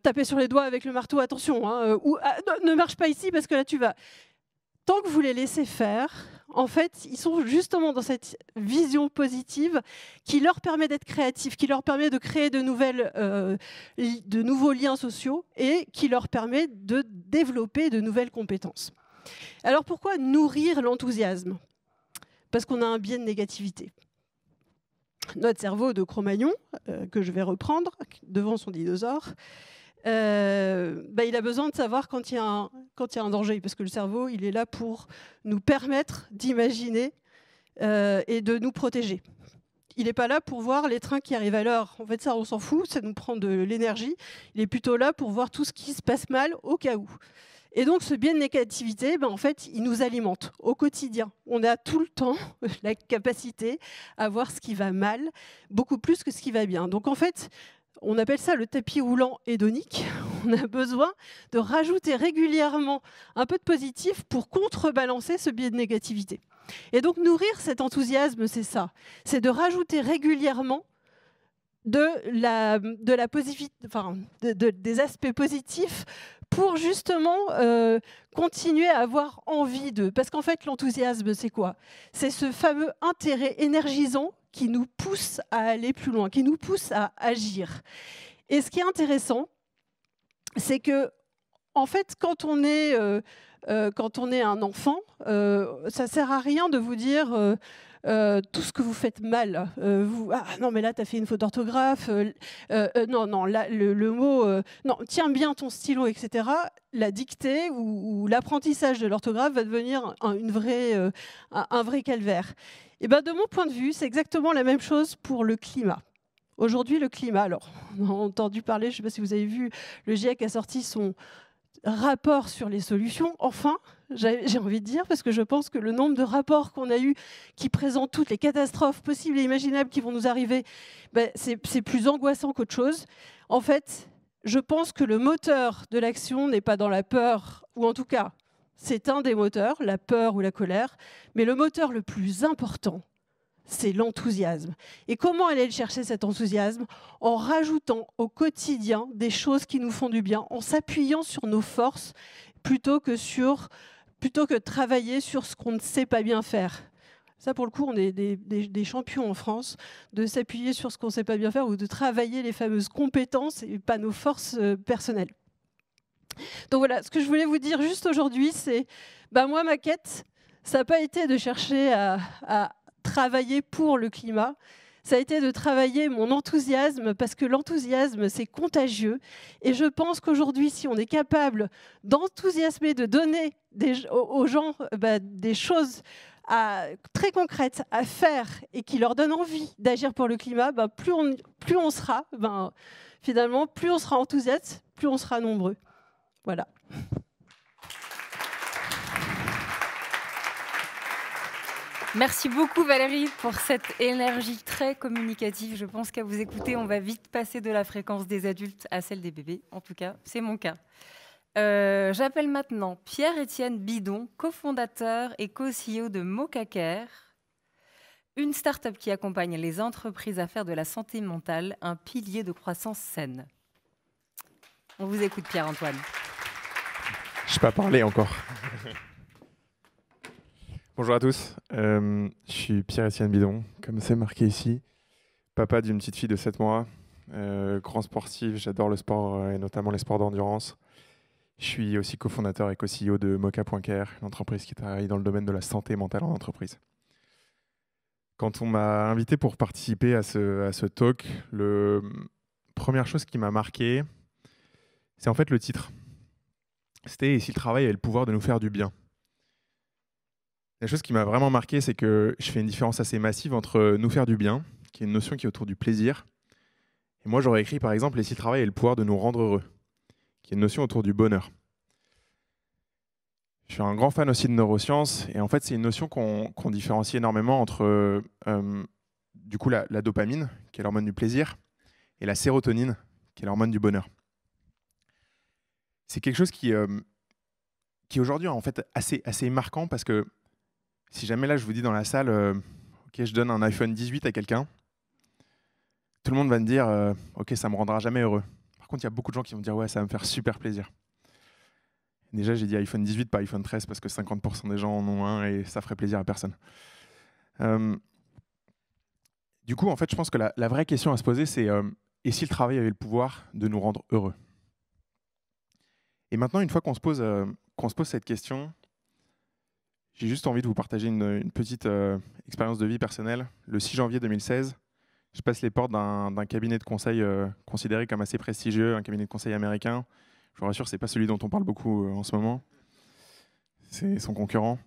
taper sur les doigts avec le marteau, attention hein, », ou « Ne marche pas ici parce que là, tu vas… » tant que vous les laissez faire, en fait, ils sont justement dans cette vision positive qui leur permet d'être créatifs, qui leur permet de créer de nouveaux liens sociaux et qui leur permet de développer de nouvelles compétences. Alors pourquoi nourrir l'enthousiasme? Parce qu'on a un biais de négativité. Notre cerveau de Cro-Magnon, que je vais reprendre devant son dinosaure, il a besoin de savoir quand il y a un danger, parce que le cerveau, il est là pour nous permettre d'imaginer et de nous protéger. Il n'est pas là pour voir les trains qui arrivent à l'heure. En fait, ça, on s'en fout, ça nous prend de l'énergie. Il est plutôt là pour voir tout ce qui se passe mal au cas où. Et donc, ce biais de négativité, en fait, il nous alimente au quotidien. On a tout le temps la capacité à voir ce qui va mal, beaucoup plus que ce qui va bien. Donc, en fait, on appelle ça le tapis roulant hédonique. On a besoin de rajouter régulièrement un peu de positif pour contrebalancer ce biais de négativité. Et donc, nourrir cet enthousiasme, c'est ça. C'est de rajouter régulièrement des aspects positifs pour justement continuer à avoir envie de... Parce qu'en fait, l'enthousiasme, c'est quoi? C'est ce fameux intérêt énergisant qui nous pousse à aller plus loin, qui nous pousse à agir. Et ce qui est intéressant, c'est que, en fait, quand on est un enfant, ça ne sert à rien de vous dire... tout ce que vous faites mal. Non, mais là, tu as fait une faute d'orthographe. Non, là, le mot... non, tiens bien ton stylo, etc. La dictée ou l'apprentissage de l'orthographe va devenir un vrai calvaire. Et de mon point de vue, c'est exactement la même chose pour le climat. Aujourd'hui, le climat, alors, on a entendu parler, je ne sais pas si vous avez vu, le GIEC a sorti son rapport sur les solutions. Enfin, j'ai envie de dire, parce que je pense que le nombre de rapports qu'on a eus qui présentent toutes les catastrophes possibles et imaginables qui vont nous arriver, c'est plus angoissant qu'autre chose. En fait, je pense que le moteur de l'action n'est pas dans la peur, ou en tout cas, c'est un des moteurs, la peur ou la colère, mais le moteur le plus important, c'est l'enthousiasme. Et comment aller chercher cet enthousiasme? En rajoutant au quotidien des choses qui nous font du bien, en s'appuyant sur nos forces plutôt que de travailler sur ce qu'on ne sait pas bien faire. Ça, pour le coup, on est des champions en France de s'appuyer sur ce qu'on ne sait pas bien faire ou de travailler les fameuses compétences et pas nos forces personnelles. Donc voilà, ce que je voulais vous dire juste aujourd'hui, c'est moi, ma quête, ça n'a pas été de chercher à travailler pour le climat, ça a été de travailler mon enthousiasme, parce que l'enthousiasme, c'est contagieux. Et je pense qu'aujourd'hui, si on est capable d'enthousiasmer, de donner aux gens des choses très concrètes à faire et qui leur donnent envie d'agir pour le climat, plus on sera, finalement, plus on sera enthousiaste, plus on sera nombreux. Voilà. Merci beaucoup Valérie pour cette énergie très communicative. Je pense qu'à vous écouter, on va vite passer de la fréquence des adultes à celle des bébés. En tout cas, c'est mon cas. J'appelle maintenant Pierre-Étienne Bidon, cofondateur et co-CEO de Mocacare, une start-up qui accompagne les entreprises à faire de la santé mentale un pilier de croissance saine. On vous écoute Pierre-Antoine. Je ne sais pas parler encore. Bonjour à tous, je suis Pierre-Étienne Bidon, comme c'est marqué ici, papa d'une petite fille de 7 mois, grand sportif, j'adore le sport et notamment les sports d'endurance. Je suis aussi cofondateur et co-CEO de Moca.care, une entreprise qui travaille dans le domaine de la santé mentale en entreprise. Quand on m'a invité pour participer à ce talk, la première chose qui m'a marqué, c'est en fait le titre. C'était « Et si le travail avait le pouvoir de nous faire du bien ?» La chose qui m'a vraiment marqué, c'est que je fais une différence assez massive entre nous faire du bien, qui est une notion qui est autour du plaisir, et moi j'aurais écrit par exemple « Et si le travail avait le pouvoir de nous rendre heureux ?» qui est une notion autour du bonheur. Je suis un grand fan aussi de neurosciences, et en fait c'est une notion qu'on différencie énormément entre du coup, la dopamine, qui est l'hormone du plaisir, et la sérotonine, qui est l'hormone du bonheur. C'est quelque chose qui est aujourd'hui en fait assez marquant, parce que si jamais là je vous dis dans la salle, ok, je donne un iPhone 18 à quelqu'un, tout le monde va me dire, ok, ça me rendra jamais heureux. Par contre, il y a beaucoup de gens qui vont dire, ouais, ça va me faire super plaisir. Déjà, j'ai dit iPhone 18, pas iPhone 13, parce que 50% des gens en ont un et ça ferait plaisir à personne. Du coup, en fait, je pense que la vraie question à se poser, c'est et si le travail avait le pouvoir de nous rendre heureux? Et maintenant, une fois qu'on se pose cette question, j'ai juste envie de vous partager une petite expérience de vie personnelle. Le 6 janvier 2016, je passe les portes d'un cabinet de conseil considéré comme assez prestigieux, un cabinet de conseil américain. Je vous rassure, ce n'est pas celui dont on parle beaucoup en ce moment. C'est son concurrent.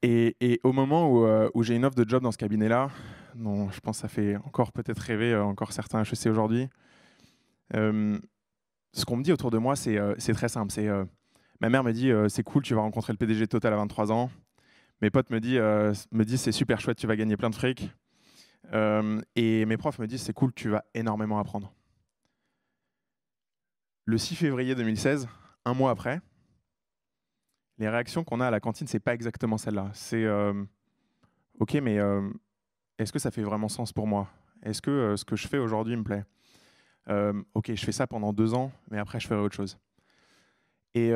Et au moment où j'ai une offre de job dans ce cabinet-là, dont je pense que ça fait encore peut-être rêver encore certains HEC aujourd'hui, ce qu'on me dit autour de moi, c'est très simple. Ma mère me dit c'est cool, tu vas rencontrer le PDG de Total à 23 ans. Mes potes me disent c'est super chouette, tu vas gagner plein de fric. Et mes profs me disent c'est cool, tu vas énormément apprendre. Le 6 février 2016, un mois après, les réactions qu'on a à la cantine, c'est pas exactement celle-là. C'est ok, mais est-ce que ça fait vraiment sens pour moi? Est-ce que ce que je fais aujourd'hui me plaît? Ok, je fais ça pendant 2 ans, mais après je ferai autre chose. Et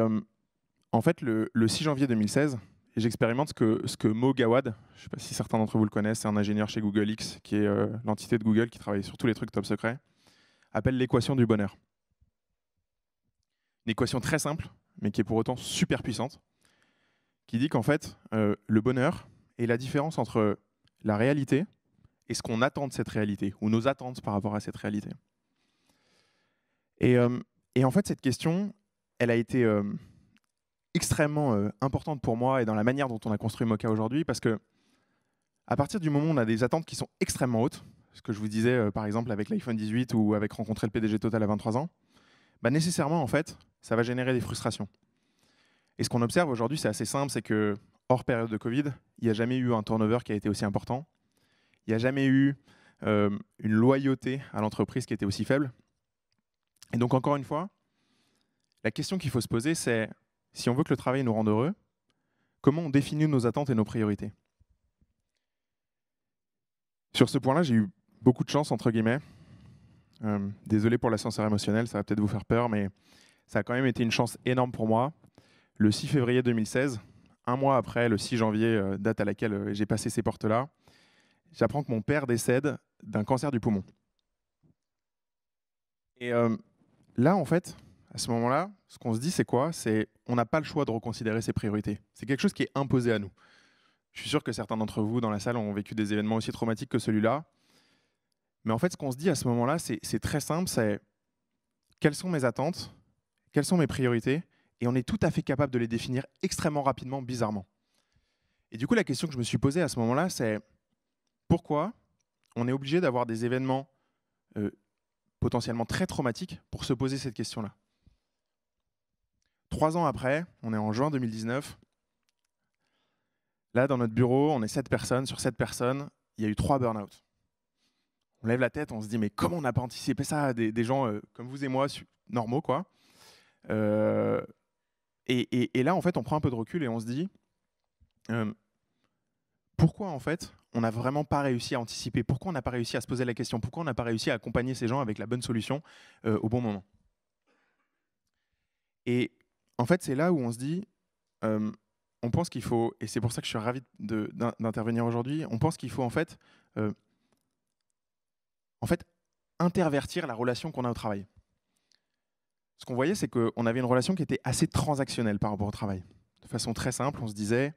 en fait, le 6 janvier 2016, j'expérimente ce que Mo Gawad, je ne sais pas si certains d'entre vous le connaissent, c'est un ingénieur chez Google X, qui est l'entité de Google qui travaille sur tous les trucs top secret, appelle l'équation du bonheur. Une équation très simple, mais qui est pour autant super puissante, qui dit qu'en fait, le bonheur est la différence entre la réalité et ce qu'on attend de cette réalité, ou nos attentes par rapport à cette réalité. Et en fait, cette question, elle a été extrêmement importante pour moi et dans la manière dont on a construit Mocha aujourd'hui, parce que à partir du moment où on a des attentes qui sont extrêmement hautes, ce que je vous disais par exemple avec l'iPhone 18 ou avec rencontrer le PDG Total à 23 ans, bah nécessairement en fait, ça va générer des frustrations. Et ce qu'on observe aujourd'hui, c'est assez simple, c'est que hors période de Covid, il n'y a jamais eu un turnover qui a été aussi important. Il n'y a jamais eu une loyauté à l'entreprise qui était aussi faible. Et donc encore une fois, la question qu'il faut se poser, c'est si on veut que le travail nous rende heureux, comment on définit nos attentes et nos priorités? Sur ce point-là, j'ai eu beaucoup de chance, entre guillemets. Désolé pour l'ascenseur émotionnel, ça va peut-être vous faire peur, mais ça a quand même été une chance énorme pour moi. Le 6 février 2016, un mois après le 6 janvier, date à laquelle j'ai passé ces portes-là, j'apprends que mon père décède d'un cancer du poumon. Et là, en fait, à ce moment-là, ce qu'on se dit, c'est quoi? C'est on n'a pas le choix de reconsidérer ses priorités. C'est quelque chose qui est imposé à nous. Je suis sûr que certains d'entre vous dans la salle ont vécu des événements aussi traumatiques que celui-là. Mais en fait, ce qu'on se dit à ce moment-là, c'est très simple, c'est quelles sont mes attentes, quelles sont mes priorités, et on est tout à fait capable de les définir extrêmement rapidement, bizarrement. Et du coup, la question que je me suis posée à ce moment-là, c'est pourquoi on est obligé d'avoir des événements potentiellement très traumatiques pour se poser cette question-là. 3 ans après, on est en juin 2019. Là, dans notre bureau, on est 7 personnes. Sur 7 personnes, il y a eu 3 burn-out. On lève la tête, on se dit, mais comment on n'a pas anticipé ça? Des gens comme vous et moi, normaux, quoi. Et là, en fait, on prend un peu de recul et on se dit, pourquoi, en fait, on n'a vraiment pas réussi à anticiper? Pourquoi on n'a pas réussi à se poser la question? Pourquoi on n'a pas réussi à accompagner ces gens avec la bonne solution au bon moment? Et en fait, c'est là où on se dit, on pense qu'il faut, et c'est pour ça que je suis ravi d'intervenir aujourd'hui, on pense qu'il faut en fait intervertir la relation qu'on a au travail. Ce qu'on voyait, c'est qu'on avait une relation qui était assez transactionnelle par rapport au travail. De façon très simple, on se disait,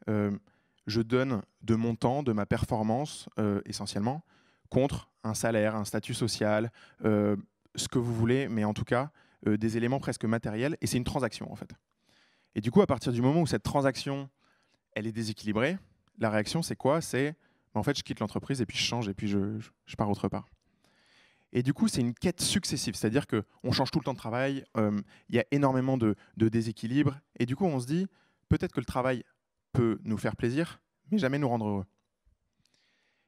je donne de mon temps, de ma performance, essentiellement, contre un salaire, un statut social, ce que vous voulez, mais en tout cas, des éléments presque matériels, et c'est une transaction, en fait. Et du coup, à partir du moment où cette transaction, elle est déséquilibrée, la réaction, c'est quoi? C'est, en fait, je quitte l'entreprise, et puis je change, et puis je pars autre part. Et du coup, c'est une quête successive, c'est-à-dire qu'on change tout le temps de travail, il y a énormément de déséquilibre, et du coup, on se dit, peut-être que le travail peut nous faire plaisir, mais jamais nous rendre heureux.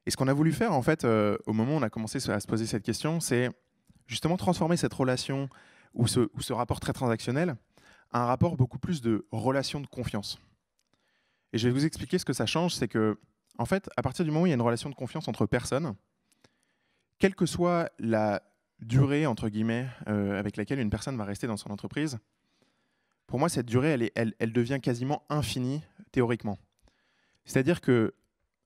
Et ce qu'on a voulu faire, en fait, au moment où on a commencé à se poser cette question, c'est justement transformer cette relation ou ce rapport très transactionnel à un rapport beaucoup plus de relation de confiance. Et je vais vous expliquer ce que ça change, c'est que, en fait, à partir du moment où il y a une relation de confiance entre personnes, quelle que soit la durée, entre guillemets, avec laquelle une personne va rester dans son entreprise, pour moi, cette durée, elle devient quasiment infinie théoriquement. C'est-à-dire que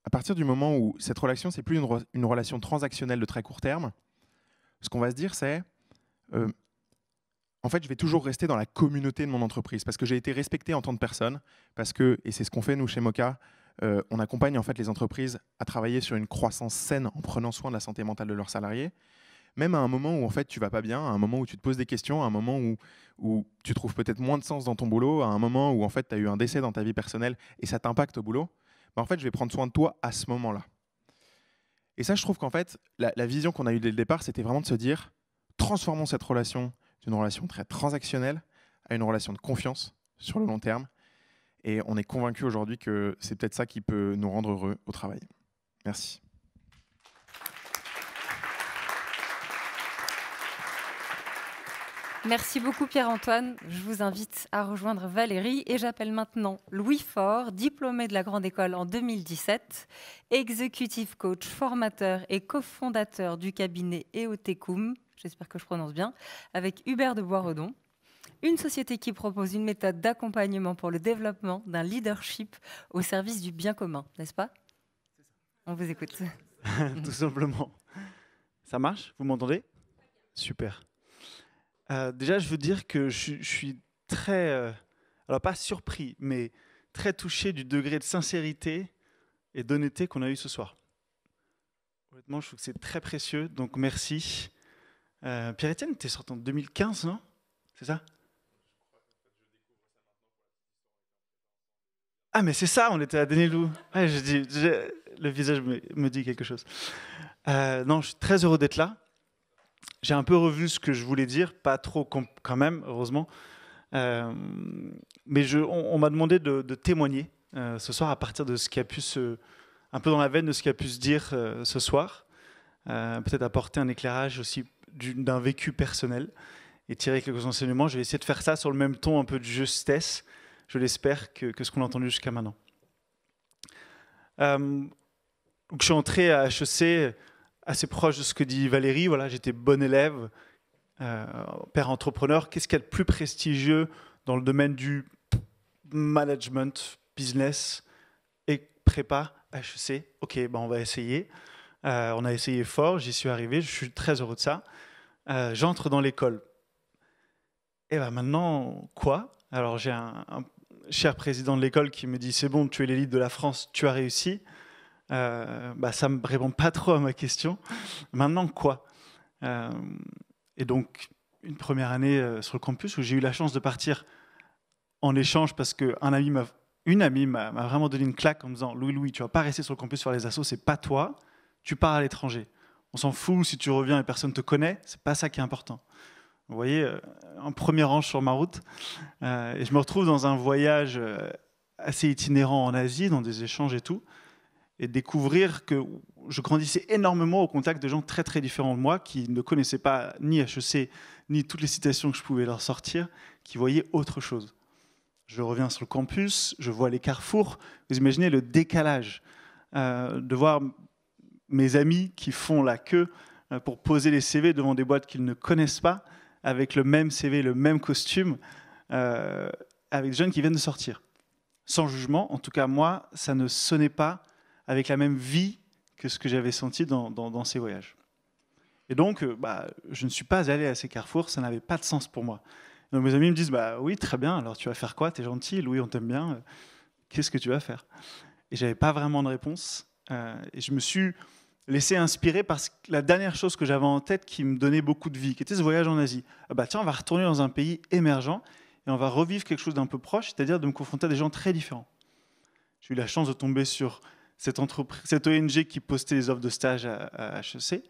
à partir du moment où cette relation, c'est plus une relation transactionnelle de très court terme, ce qu'on va se dire, c'est en fait, je vais toujours rester dans la communauté de mon entreprise parce que j'ai été respecté en tant que personne, parce que, et c'est ce qu'on fait nous chez Moka, on accompagne en fait les entreprises à travailler sur une croissance saine en prenant soin de la santé mentale de leurs salariés, même à un moment où en fait tu vas pas bien, à un moment où tu te poses des questions, à un moment où tu trouves peut-être moins de sens dans ton boulot, à un moment où en fait tu as eu un décès dans ta vie personnelle et ça t'impacte au boulot, bah, en fait je vais prendre soin de toi à ce moment-là. Et ça, je trouve qu'en fait la vision qu'on a eue dès le départ, c'était vraiment de se dire transformons cette relation d'une relation très transactionnelle à une relation de confiance sur le long terme. Et on est convaincu aujourd'hui que c'est peut-être ça qui peut nous rendre heureux au travail. Merci. Merci beaucoup Pierre-Antoine. Je vous invite à rejoindre Valérie et j'appelle maintenant Louis Faure, diplômé de la Grande École en 2017, executive coach, formateur et cofondateur du cabinet EOTecum, j'espère que je prononce bien, avec Hubert de Boisredon, une société qui propose une méthode d'accompagnement pour le développement d'un leadership au service du bien commun, n'est-ce pas? On vous écoute. Tout simplement. Ça marche? Vous m'entendez? Super. Déjà, je veux dire que je suis très, alors pas surpris, mais très touché du degré de sincérité et d'honnêteté qu'on a eu ce soir. Honnêtement, je trouve que c'est très précieux, donc merci. Pierre-Étienne, tu es sorti en 2015, non? C'est ça? Ah, mais c'est ça, on était à Denelou. Ouais, le visage me dit quelque chose. Non, je suis très heureux d'être là. J'ai un peu revu ce que je voulais dire, pas trop quand même, heureusement. Mais on m'a demandé de témoigner ce soir à partir de ce qui a pu un peu dans la veine de ce qui a pu se dire ce soir. Peut-être apporter un éclairage aussi d'un vécu personnel et tirer quelques enseignements. Je vais essayer de faire ça sur le même ton un peu de justesse, je l'espère, que ce qu'on a entendu jusqu'à maintenant. Donc, je suis entré à HEC assez proche de ce que dit Valérie. Voilà, j'étais bon élève, père entrepreneur. Qu'est-ce qu'il y a de plus prestigieux dans le domaine du management, business et prépa HEC? Ok, ben on va essayer. On a essayé fort, j'y suis arrivé, je suis très heureux de ça. J'entre dans l'école. Et ben maintenant, quoi? Alors j'ai un cher président de l'école qui me dit « C'est bon, tu es l'élite de la France, tu as réussi ». Ça ne me répond pas trop à ma question. Maintenant, quoi? Et donc, une première année sur le campus où j'ai eu la chance de partir en échange parce qu'une amie m'a vraiment donné une claque en me disant « Louis, tu ne vas pas rester sur le campus faire les assos, c'est pas toi, tu pars à l'étranger. On s'en fout si tu reviens et personne ne te connaît, c'est pas ça qui est important. » Vous voyez, un premier range sur ma route. Et je me retrouve dans un voyage assez itinérant en Asie, dans des échanges et tout, et découvrir que je grandissais énormément au contact de gens très très différents de moi, qui ne connaissaient pas ni HEC, ni toutes les citations que je pouvais leur sortir, qui voyaient autre chose. Je reviens sur le campus, je vois les carrefours. Vous imaginez le décalage de voir mes amis qui font la queue pour poser les CV devant des boîtes qu'ils ne connaissent pas, avec le même CV, le même costume, avec des jeunes qui viennent de sortir. Sans jugement, en tout cas moi, ça ne sonnait pas avec la même vie que ce que j'avais senti dans ces voyages. Et donc, je ne suis pas allé à ces carrefours, ça n'avait pas de sens pour moi. Donc mes amis me disent, oui, très bien, alors tu vas faire quoi? T'es gentil, Louis, on t'aime bien, qu'est-ce que tu vas faire? Et je n'avais pas vraiment de réponse, et je me suis laissé inspirer par la dernière chose que j'avais en tête qui me donnait beaucoup de vie, qui était ce voyage en Asie. Tiens, on va retourner dans un pays émergent, et on va revivre quelque chose d'un peu proche, c'est-à-dire de me confronter à des gens très différents. J'ai eu la chance de tomber sur cette ONG qui postait les offres de stage à HEC,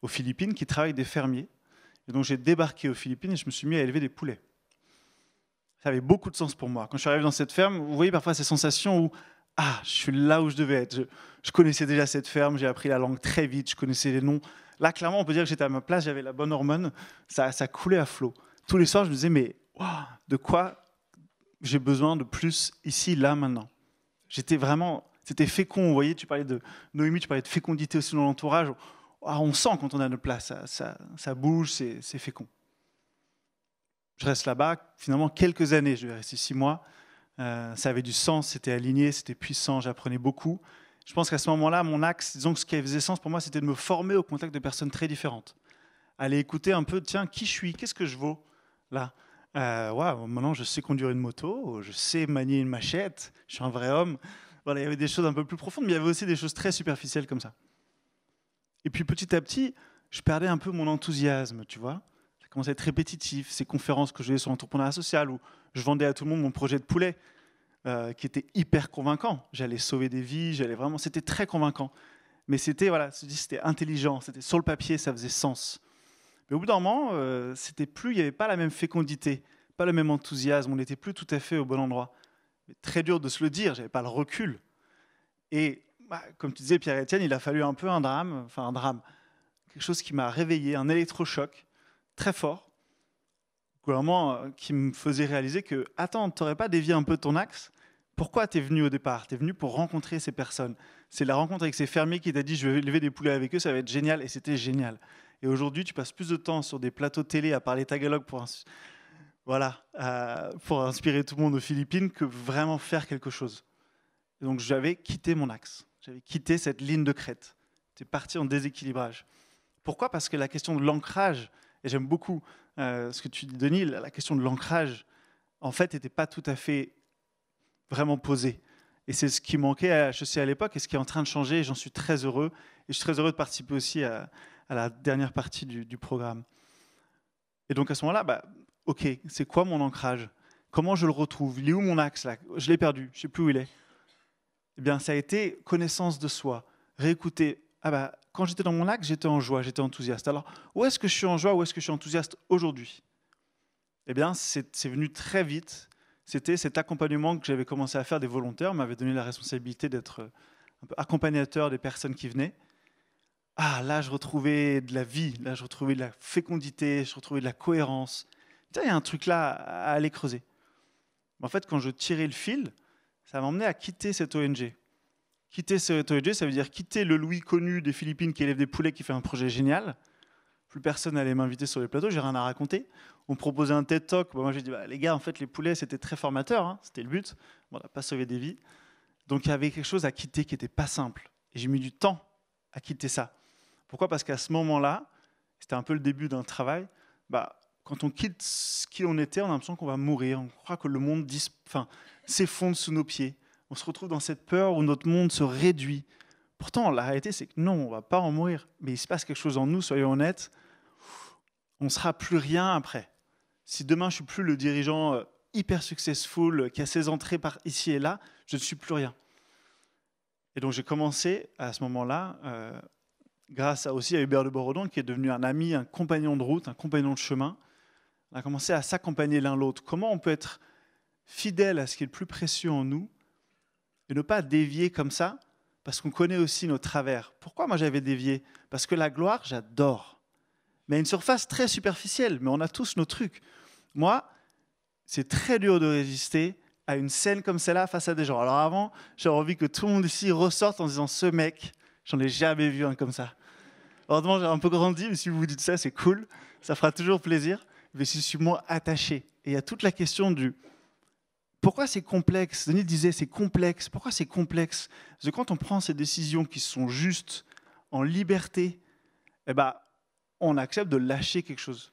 aux Philippines, qui travaille avec des fermiers. Et donc j'ai débarqué aux Philippines et je me suis mis à élever des poulets. Ça avait beaucoup de sens pour moi. Quand je suis arrivé dans cette ferme, vous voyez parfois ces sensations où je suis là où je devais être. Je connaissais déjà cette ferme, j'ai appris la langue très vite, je connaissais les noms. Là, clairement, on peut dire que j'étais à ma place, j'avais la bonne hormone, ça coulait à flot. Tous les soirs, je me disais, mais de quoi j'ai besoin de plus ici, là, maintenant? C'était fécond, vous voyez, tu parlais de Noémie, tu parlais de fécondité aussi dans l'entourage. On sent quand on a notre place, ça bouge, c'est fécond. je reste là-bas finalement quelques années. Je vais rester 6 mois. Ça avait du sens, c'était aligné, c'était puissant, j'apprenais beaucoup. Je pense qu'à ce moment-là, mon axe, disons que ce qui faisait sens pour moi, c'était de me former au contact de personnes très différentes. Aller écouter un peu, tiens, qui je suis, qu'est-ce que je vaux là. Maintenant, je sais conduire une moto, je sais manier une machette, je suis un vrai homme. Voilà, il y avait des choses un peu plus profondes, mais il y avait aussi des choses très superficielles comme ça. Et puis petit à petit, je perdais un peu mon enthousiasme, tu vois. Ça commençait à être répétitif. Ces conférences que je faisais sur l'entrepreneuriat social où je vendais à tout le monde mon projet de poulet, qui était hyper convaincant. J'allais sauver des vies, c'était très convaincant. Mais c'était intelligent, c'était sur le papier, ça faisait sens. Mais au bout d'un moment, il n'y avait pas la même fécondité, pas le même enthousiasme, on n'était plus tout à fait au bon endroit. Mais très dur de se le dire, je n'avais pas le recul. Et comme tu disais, Pierre-Étienne, il a fallu un peu un drame, quelque chose qui m'a réveillé, un électrochoc très fort, vraiment, qui me faisait réaliser que, attends, tu n'aurais pas dévié un peu ton axe? Pourquoi tu es venu au départ? Tu es venu pour rencontrer ces personnes. C'est la rencontre avec ces fermiers qui t'a dit, je vais élever des poulets avec eux, ça va être génial, et c'était génial. Et aujourd'hui, tu passes plus de temps sur des plateaux télé à parler tagalog pour inspirer tout le monde aux Philippines que vraiment faire quelque chose. Et donc, j'avais quitté mon axe. J'avais quitté cette ligne de crête. J'étais parti en déséquilibrage. Pourquoi? Parce que la question de l'ancrage, et j'aime beaucoup ce que tu dis, Denis, la question de l'ancrage, en fait, n'était pas tout à fait vraiment posée. Et c'est ce qui manquait à HEC à l'époque et ce qui est en train de changer. Et j'en suis très heureux. Et je suis très heureux de participer aussi à la dernière partie du programme. Et donc, à ce moment-là, OK, c'est quoi mon ancrage? Comment je le retrouve? Il est où mon axe là? Je l'ai perdu, je ne sais plus où il est. Eh bien, ça a été connaissance de soi, réécouter. Quand j'étais dans mon axe, j'étais en joie, j'étais enthousiaste. Alors, où est-ce que je suis en joie, où est-ce que je suis enthousiaste aujourd'hui? Eh bien, c'est venu très vite. C'était cet accompagnement que j'avais commencé à faire des volontaires, m'avait donné la responsabilité d'être un peu accompagnateur des personnes qui venaient. Là, je retrouvais de la vie, là, je retrouvais de la fécondité, je retrouvais de la cohérence. Il y a un truc là à aller creuser. En fait, quand je tirais le fil, ça m'emmenait à quitter cette ONG. Quitter cette ONG, ça veut dire quitter le Louis connu des Philippines qui élève des poulets, qui fait un projet génial. Plus personne n'allait m'inviter sur les plateaux, j'ai rien à raconter. On me proposait un TED Talk. Moi, j'ai dit, les gars, en fait, les poulets, c'était très formateur, hein, c'était le but. On n'a pas sauvé des vies. Donc, il y avait quelque chose à quitter qui n'était pas simple. Et j'ai mis du temps à quitter ça. Pourquoi? Parce qu'à ce moment-là, c'était un peu le début d'un travail. Quand on quitte ce qui on était, on a l'impression qu'on va mourir. On croit que le monde s'effondre sous nos pieds. On se retrouve dans cette peur où notre monde se réduit. Pourtant, la réalité, c'est que non, on ne va pas en mourir. Mais il se passe quelque chose en nous, soyons honnêtes. On ne sera plus rien après. Si demain, je ne suis plus le dirigeant hyper successful qui a ses entrées par ici et là, je ne suis plus rien. Et donc, j'ai commencé à ce moment-là, grâce aussi à Hubert de Borodon, qui est devenu un ami, un compagnon de route, un compagnon de chemin. On a commencé à s'accompagner l'un l'autre. Comment on peut être fidèle à ce qui est le plus précieux en nous et ne pas dévier comme ça, parce qu'on connaît aussi nos travers. Pourquoi moi j'avais dévié? Parce que la gloire, j'adore. Mais à une surface très superficielle, mais on a tous nos trucs. Moi, c'est très dur de résister à une scène comme celle-là face à des gens. Alors avant, j'avais envie que tout le monde ici ressorte en disant « ce mec, j'en ai jamais vu un comme ça ». Heureusement, j'ai un peu grandi, mais si vous vous dites ça, c'est cool, ça fera toujours plaisir. Mais je suis moins attaché. Et il y a toute la question du pourquoi c'est complexe. Denis disait c'est complexe. Pourquoi c'est complexe? Parce que quand on prend ces décisions qui sont justes, en liberté, on accepte de lâcher quelque chose.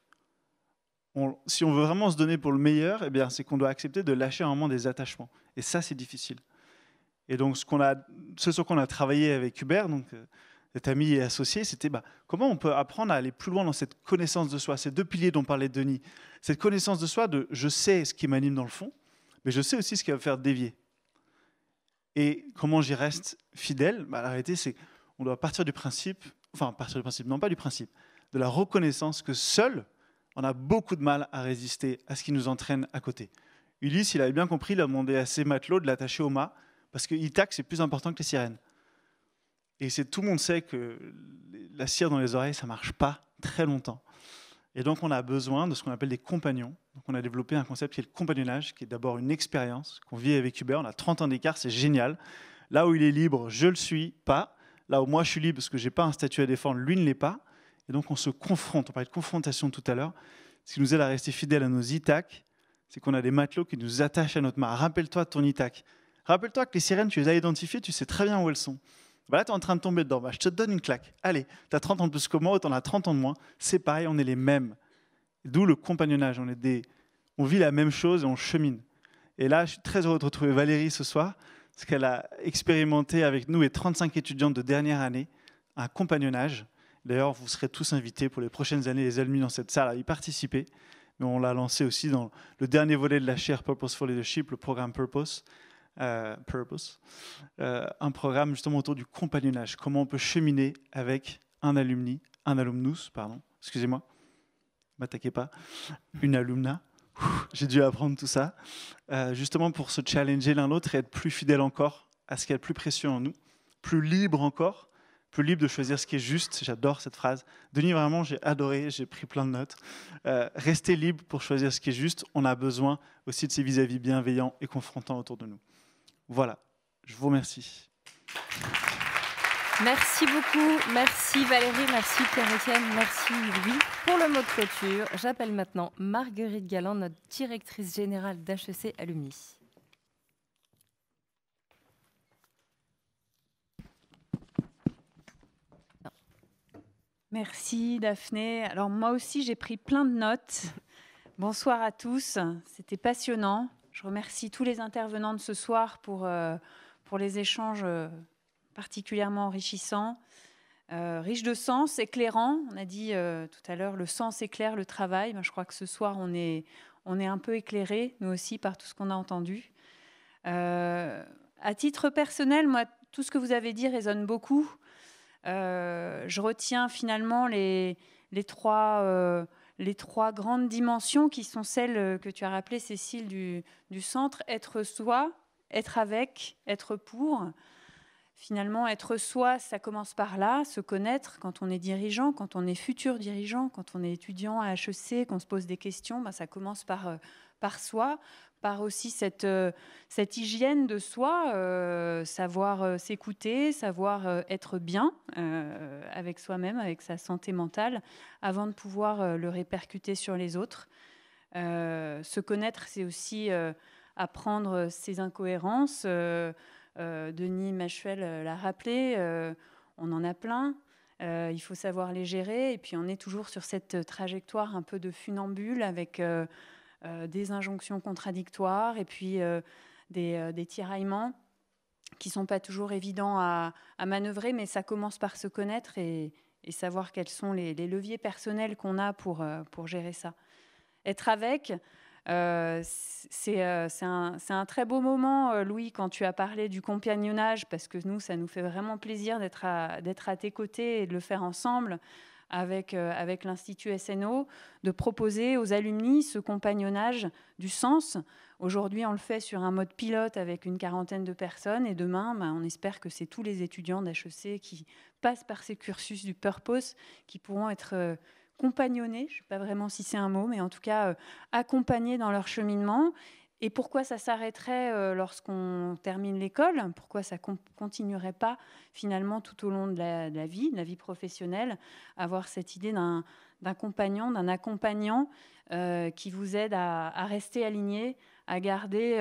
Si on veut vraiment se donner pour le meilleur, c'est qu'on doit accepter de lâcher un moment des attachements. Et ça, c'est difficile. Et donc, ce sur quoi on a travaillé avec Hubert, donc cet ami et associé, c'était comment on peut apprendre à aller plus loin dans cette connaissance de soi, ces deux piliers dont parlait Denis. Cette connaissance de soi de je sais ce qui m'anime dans le fond, mais je sais aussi ce qui va me faire dévier. Et comment j'y reste fidèle? La réalité, c'est qu'on doit partir du principe, non pas du principe, de la reconnaissance que seul, on a beaucoup de mal à résister à ce qui nous entraîne à côté. Ulysse, il avait bien compris, il a demandé à ses matelots de l'attacher au mât, parce que Ithaque, c'est plus important que les sirènes. Et tout le monde sait que la cire dans les oreilles, ça ne marche pas très longtemps. Et donc, on a besoin de ce qu'on appelle des compagnons. Donc, on a développé un concept qui est le compagnonnage, qui est d'abord une expérience qu'on vit avec Hubert. On a 30 ans d'écart, c'est génial. Là où il est libre, je ne le suis pas. Là où moi, je suis libre parce que je n'ai pas un statut à défendre, lui ne l'est pas. Et donc, on se confronte. On parlait de confrontation tout à l'heure. ce qui nous aide à rester fidèles à nos ITAC, c'est qu'on a des matelots qui nous attachent à notre mât. Rappelle-toi de ton ITAC. Rappelle-toi que les sirènes, tu les as identifiées, tu sais très bien où elles sont. Bah là, tu es en train de tomber dedans. Bah, je te donne une claque. Allez, tu as 30 ans de plus que moi, ou tu en as 30 ans de moins. C'est pareil, on est les mêmes. D'où le compagnonnage. On vit la même chose et on chemine. Et là, je suis très heureux de retrouver Valérie ce soir, parce qu'elle a expérimenté avec nous et 35 étudiantes de dernière année un compagnonnage. D'ailleurs, vous serez tous invités pour les prochaines années, les alumni dans cette salle, à y participer. Mais on l'a lancé aussi dans le dernier volet de la chaire Purposeful Leadership, le programme Purpose. Un programme justement autour du compagnonnage. Comment on peut cheminer avec un alumnus, excusez-moi, m'attaquez pas, une alumna. J'ai dû apprendre tout ça, justement pour se challenger l'un l'autre et être plus fidèle encore à ce qui est le plus précieux en nous, plus libre encore, plus libre de choisir ce qui est juste. J'adore cette phrase. Denis, vraiment, j'ai adoré, j'ai pris plein de notes. Rester libre pour choisir ce qui est juste. On a besoin aussi de ces vis-à-vis bienveillants et confrontants autour de nous. Voilà, je vous remercie. Merci beaucoup, merci Valérie, merci Pierre-Étienne, merci Louis. Pour le mot de clôture, j'appelle maintenant Marguerite Galland, notre directrice générale d'HEC Alumni. Merci Daphné. Alors moi aussi j'ai pris plein de notes. Bonsoir à tous, c'était passionnant. Je remercie tous les intervenants de ce soir pour les échanges particulièrement enrichissants, riches de sens, éclairants. On a dit tout à l'heure, le sens éclaire le travail. Ben, je crois que ce soir, on est un peu éclairés, nous aussi, par tout ce qu'on a entendu. À titre personnel, moi, tout ce que vous avez dit résonne beaucoup. Je retiens finalement les trois grandes dimensions qui sont celles que tu as rappelées, Cécile, du centre. Être soi, être avec, être pour. Finalement, être soi, ça commence par là, se connaître quand on est dirigeant, quand on est futur dirigeant, quand on est étudiant à HEC, qu'on se pose des questions, ben ça commence par soi, par aussi cette hygiène de soi, savoir s'écouter, savoir être bien avec soi-même, avec sa santé mentale, avant de pouvoir le répercuter sur les autres. Se connaître, c'est aussi apprendre ses incohérences. Denis Machuel l'a rappelé, on en a plein. Il faut savoir les gérer. Et puis on est toujours sur cette trajectoire un peu de funambule avec des injonctions contradictoires et puis des tiraillements qui ne sont pas toujours évidents à manœuvrer, mais ça commence par se connaître et savoir quels sont les leviers personnels qu'on a pour gérer ça. Être avec, c'est un très beau moment, Louis, quand tu as parlé du compagnonnage, parce que nous, ça nous fait vraiment plaisir d'être à tes côtés et de le faire ensemble avec l'Institut SNO, de proposer aux alumni ce compagnonnage du sens. Aujourd'hui, on le fait sur un mode pilote avec une quarantaine de personnes, et demain, on espère que c'est tous les étudiants d'HEC qui passent par ces cursus du Purpose qui pourront être compagnonnés, je ne sais pas vraiment si c'est un mot, mais en tout cas accompagnés dans leur cheminement. Et pourquoi ça s'arrêterait lorsqu'on termine l'école? Pourquoi ça ne continuerait pas finalement tout au long de la vie professionnelle, avoir cette idée d'un compagnon, d'un accompagnant qui vous aide à rester aligné, à garder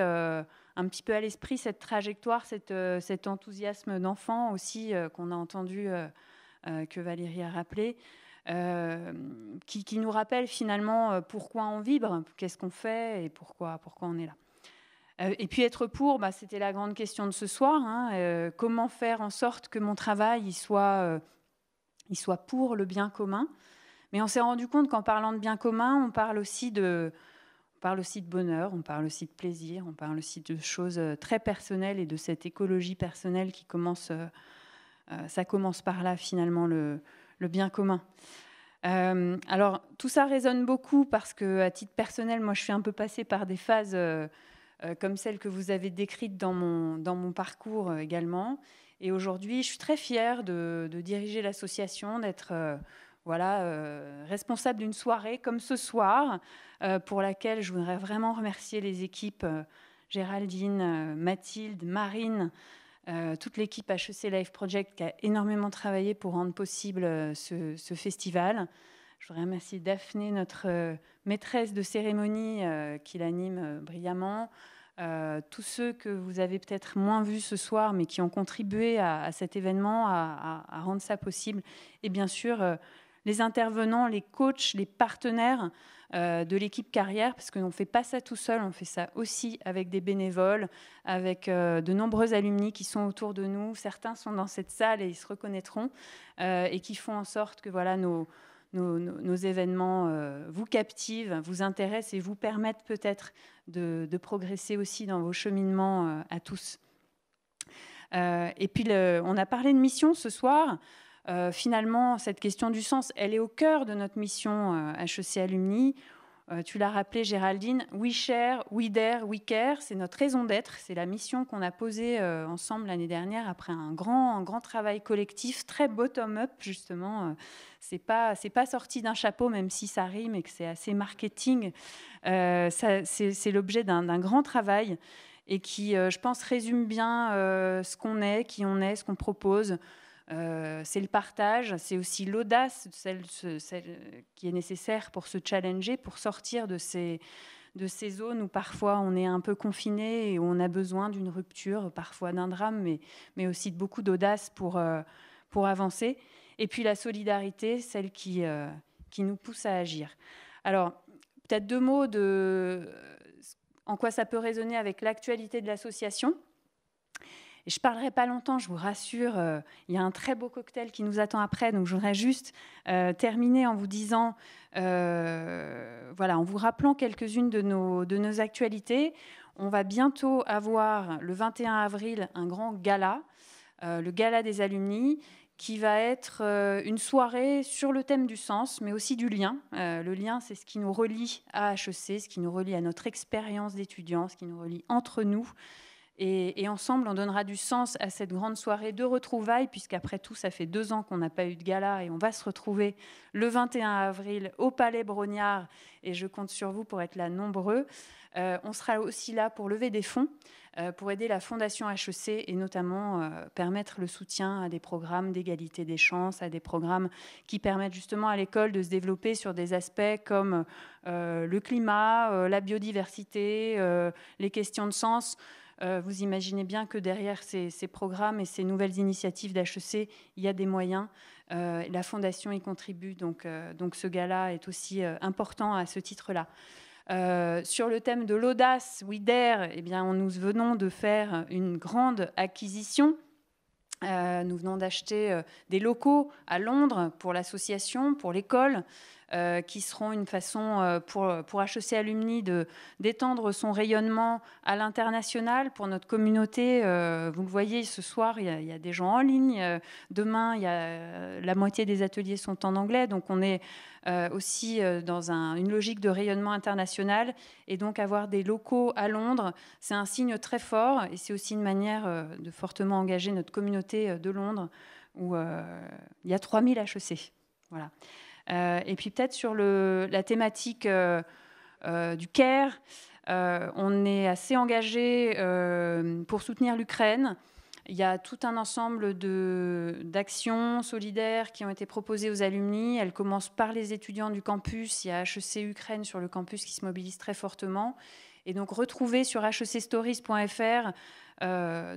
un petit peu à l'esprit cette trajectoire, cet enthousiasme d'enfant aussi qu'on a entendu, que Valérie a rappelé. Qui nous rappelle finalement pourquoi on vibre, qu'est-ce qu'on fait et pourquoi on est là. Et puis être pour, c'était la grande question de ce soir. Comment faire en sorte que mon travail il soit pour le bien commun. Mais on s'est rendu compte qu'en parlant de bien commun, on parle aussi de bonheur, on parle aussi de plaisir, on parle aussi de choses très personnelles et de cette écologie personnelle qui commence, ça commence par là finalement le bien commun. Alors, tout ça résonne beaucoup parce qu'à titre personnel, moi, je suis un peu passée par des phases comme celles que vous avez décrites dans mon parcours également. Et aujourd'hui, je suis très fière de diriger l'association, d'être responsable d'une soirée comme ce soir, pour laquelle je voudrais vraiment remercier les équipes Géraldine, Mathilde, Marine, toute l'équipe HEC Life Project qui a énormément travaillé pour rendre possible ce festival. Je voudrais remercier Daphné, notre maîtresse de cérémonie, qui l'anime brillamment. Tous ceux que vous avez peut-être moins vus ce soir, mais qui ont contribué à cet événement, à rendre ça possible. Et bien sûr, les intervenants, les coachs, les partenaires de l'équipe carrière, parce qu'on ne fait pas ça tout seul, on fait ça aussi avec des bénévoles, avec de nombreux alumni qui sont autour de nous. Certains sont dans cette salle et ils se reconnaîtront, et qui font en sorte que voilà, nos événements vous captivent, vous intéressent et vous permettent peut-être de progresser aussi dans vos cheminements à tous. Et puis, on a parlé de mission ce soir. Finalement, cette question du sens, elle est au cœur de notre mission HEC Alumni. Tu l'as rappelé, Géraldine, We Share, We Dare, We Care, c'est notre raison d'être, c'est la mission qu'on a posée ensemble l'année dernière après un grand travail collectif, très bottom-up justement. C'est pas sorti d'un chapeau, même si ça rime et que c'est assez marketing. C'est l'objet d'un grand travail et qui, je pense, résume bien ce qu'on est, qui on est, ce qu'on propose. C'est le partage, c'est aussi l'audace, celle qui est nécessaire pour se challenger, pour sortir de ces zones où parfois on est un peu confiné et où on a besoin d'une rupture, parfois d'un drame, mais aussi de beaucoup d'audace pour avancer. Et puis la solidarité, celle qui nous pousse à agir. Alors, peut-être 2 mots en quoi ça peut résonner avec l'actualité de l'association. Et je ne parlerai pas longtemps, je vous rassure, il y a un très beau cocktail qui nous attend après, donc je voudrais juste terminer en vous disant, voilà, en vous rappelant quelques-unes de nos actualités. On va bientôt avoir, le 21 avril, un grand gala, le Gala des Alumni, qui va être une soirée sur le thème du sens, mais aussi du lien. Le lien, c'est ce qui nous relie à HEC, ce qui nous relie à notre expérience d'étudiants, ce qui nous relie entre nous. Et ensemble, on donnera du sens à cette grande soirée de retrouvailles, puisqu'après tout, ça fait 2 ans qu'on n'a pas eu de gala et on va se retrouver le 21 avril au Palais Brognard. Et je compte sur vous pour être là nombreux. On sera aussi là pour lever des fonds, pour aider la Fondation HEC et notamment permettre le soutien à des programmes d'égalité des chances, à des programmes qui permettent justement à l'école de se développer sur des aspects comme le climat, la biodiversité, les questions de sens. Vous imaginez bien que derrière ces programmes et ces nouvelles initiatives d'HEC, il y a des moyens. La Fondation y contribue, donc ce gala est aussi important à ce titre-là. Sur le thème de l'audace, We Dare, eh bien, nous venons de faire une grande acquisition. Nous venons d'acheter des locaux à Londres pour l'association, pour l'école, qui seront une façon pour HEC Alumni d'étendre son rayonnement à l'international pour notre communauté. Vous le voyez, ce soir, il y a des gens en ligne. Demain, la moitié des ateliers sont en anglais. Donc, on est aussi dans une logique de rayonnement international. Et donc, avoir des locaux à Londres, c'est un signe très fort. Et c'est aussi une manière de fortement engager notre communauté de Londres, où il y a 3000 HEC. Voilà. Et puis peut-être sur la thématique du CARE, on est assez engagé pour soutenir l'Ukraine. Il y a tout un ensemble d'actions solidaires qui ont été proposées aux alumni. Elles commencent par les étudiants du campus. Il y a HEC Ukraine sur le campus qui se mobilise très fortement. Et donc retrouver sur hecstories.fr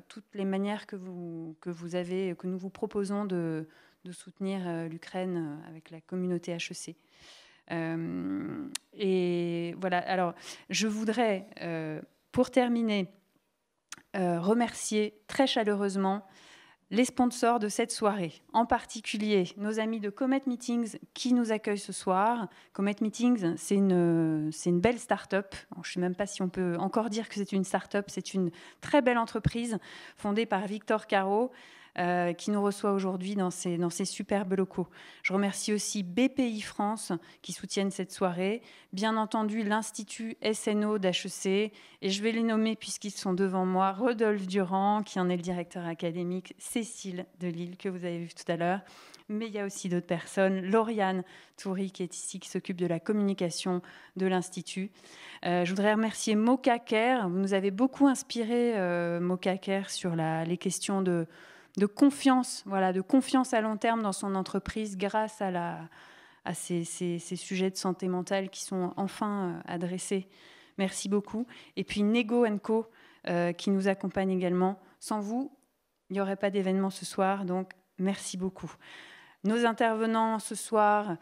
toutes les manières que nous vous proposons de soutenir l'Ukraine avec la communauté HEC. Et voilà, alors je voudrais, pour terminer, remercier très chaleureusement les sponsors de cette soirée, en particulier nos amis de Comet Meetings qui nous accueillent ce soir. Comet Meetings, c'est une belle start-up. Je ne sais même pas si on peut encore dire que c'est une start-up. C'est une très belle entreprise fondée par Victor Caro, qui nous reçoit aujourd'hui dans ces superbes locaux. Je remercie aussi BPI France qui soutiennent cette soirée, bien entendu l'Institut SNO d'HEC, et je vais les nommer puisqu'ils sont devant moi, Rodolphe Durand, qui en est le directeur académique, Cécile Delille, que vous avez vu tout à l'heure, mais il y a aussi d'autres personnes, Lauriane Toury, qui est ici, qui s'occupe de la communication de l'Institut. Je voudrais remercier Moka Care. Vous nous avez beaucoup inspiré, Moka Care, sur les questions de confiance, voilà, de confiance à long terme dans son entreprise grâce à à ces sujets de santé mentale qui sont enfin adressés. Merci beaucoup. Et puis Nego & Co qui nous accompagne également. Sans vous, il n'y aurait pas d'événement ce soir, donc merci beaucoup. Nos intervenants ce soir,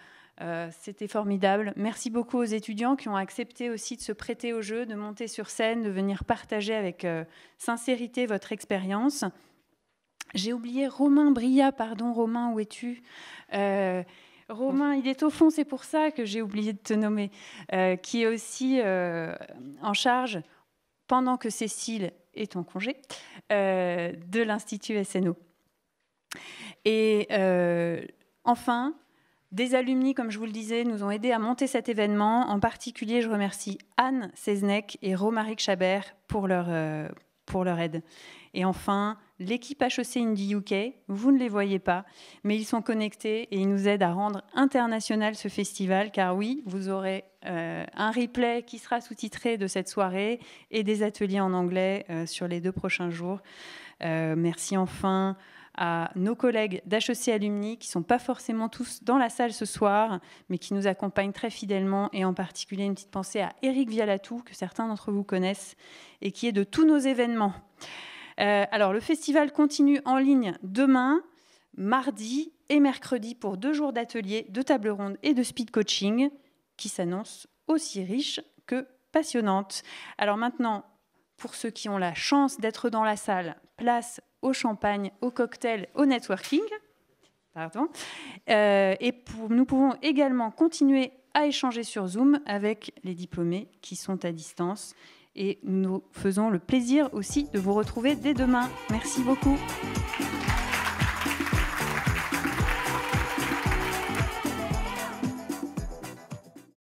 c'était formidable. Merci beaucoup aux étudiants qui ont accepté aussi de se prêter au jeu, de monter sur scène, de venir partager avec sincérité votre expérience. J'ai oublié Romain Bria, pardon Romain, où es-tu ? Romain, il est au fond, c'est pour ça que j'ai oublié de te nommer, qui est aussi en charge, pendant que Cécile est en congé, de l'Institut SNO. Et enfin, des alumni, comme je vous le disais, nous ont aidés à monter cet événement. En particulier, je remercie Anne Seznec et Romaric Chabert pour leur aide. Et enfin, l'équipe HEC Indie UK, vous ne les voyez pas, mais ils sont connectés et ils nous aident à rendre international ce festival, car oui, vous aurez un replay qui sera sous-titré de cette soirée et des ateliers en anglais sur les 2 prochains jours. Merci enfin à nos collègues d'HEC Alumni qui ne sont pas forcément tous dans la salle ce soir, mais qui nous accompagnent très fidèlement, et en particulier une petite pensée à Éric Vialatou, que certains d'entre vous connaissent, et qui est de tous nos événements. Alors, le festival continue en ligne demain, mardi et mercredi pour 2 jours d'ateliers, de table ronde et de speed coaching qui s'annoncent aussi riches que passionnantes. Alors maintenant, pour ceux qui ont la chance d'être dans la salle, place au champagne, au cocktail, au networking. Pardon. Nous pouvons également continuer à échanger sur Zoom avec les diplômés qui sont à distance. Et nous faisons le plaisir aussi de vous retrouver dès demain. Merci beaucoup.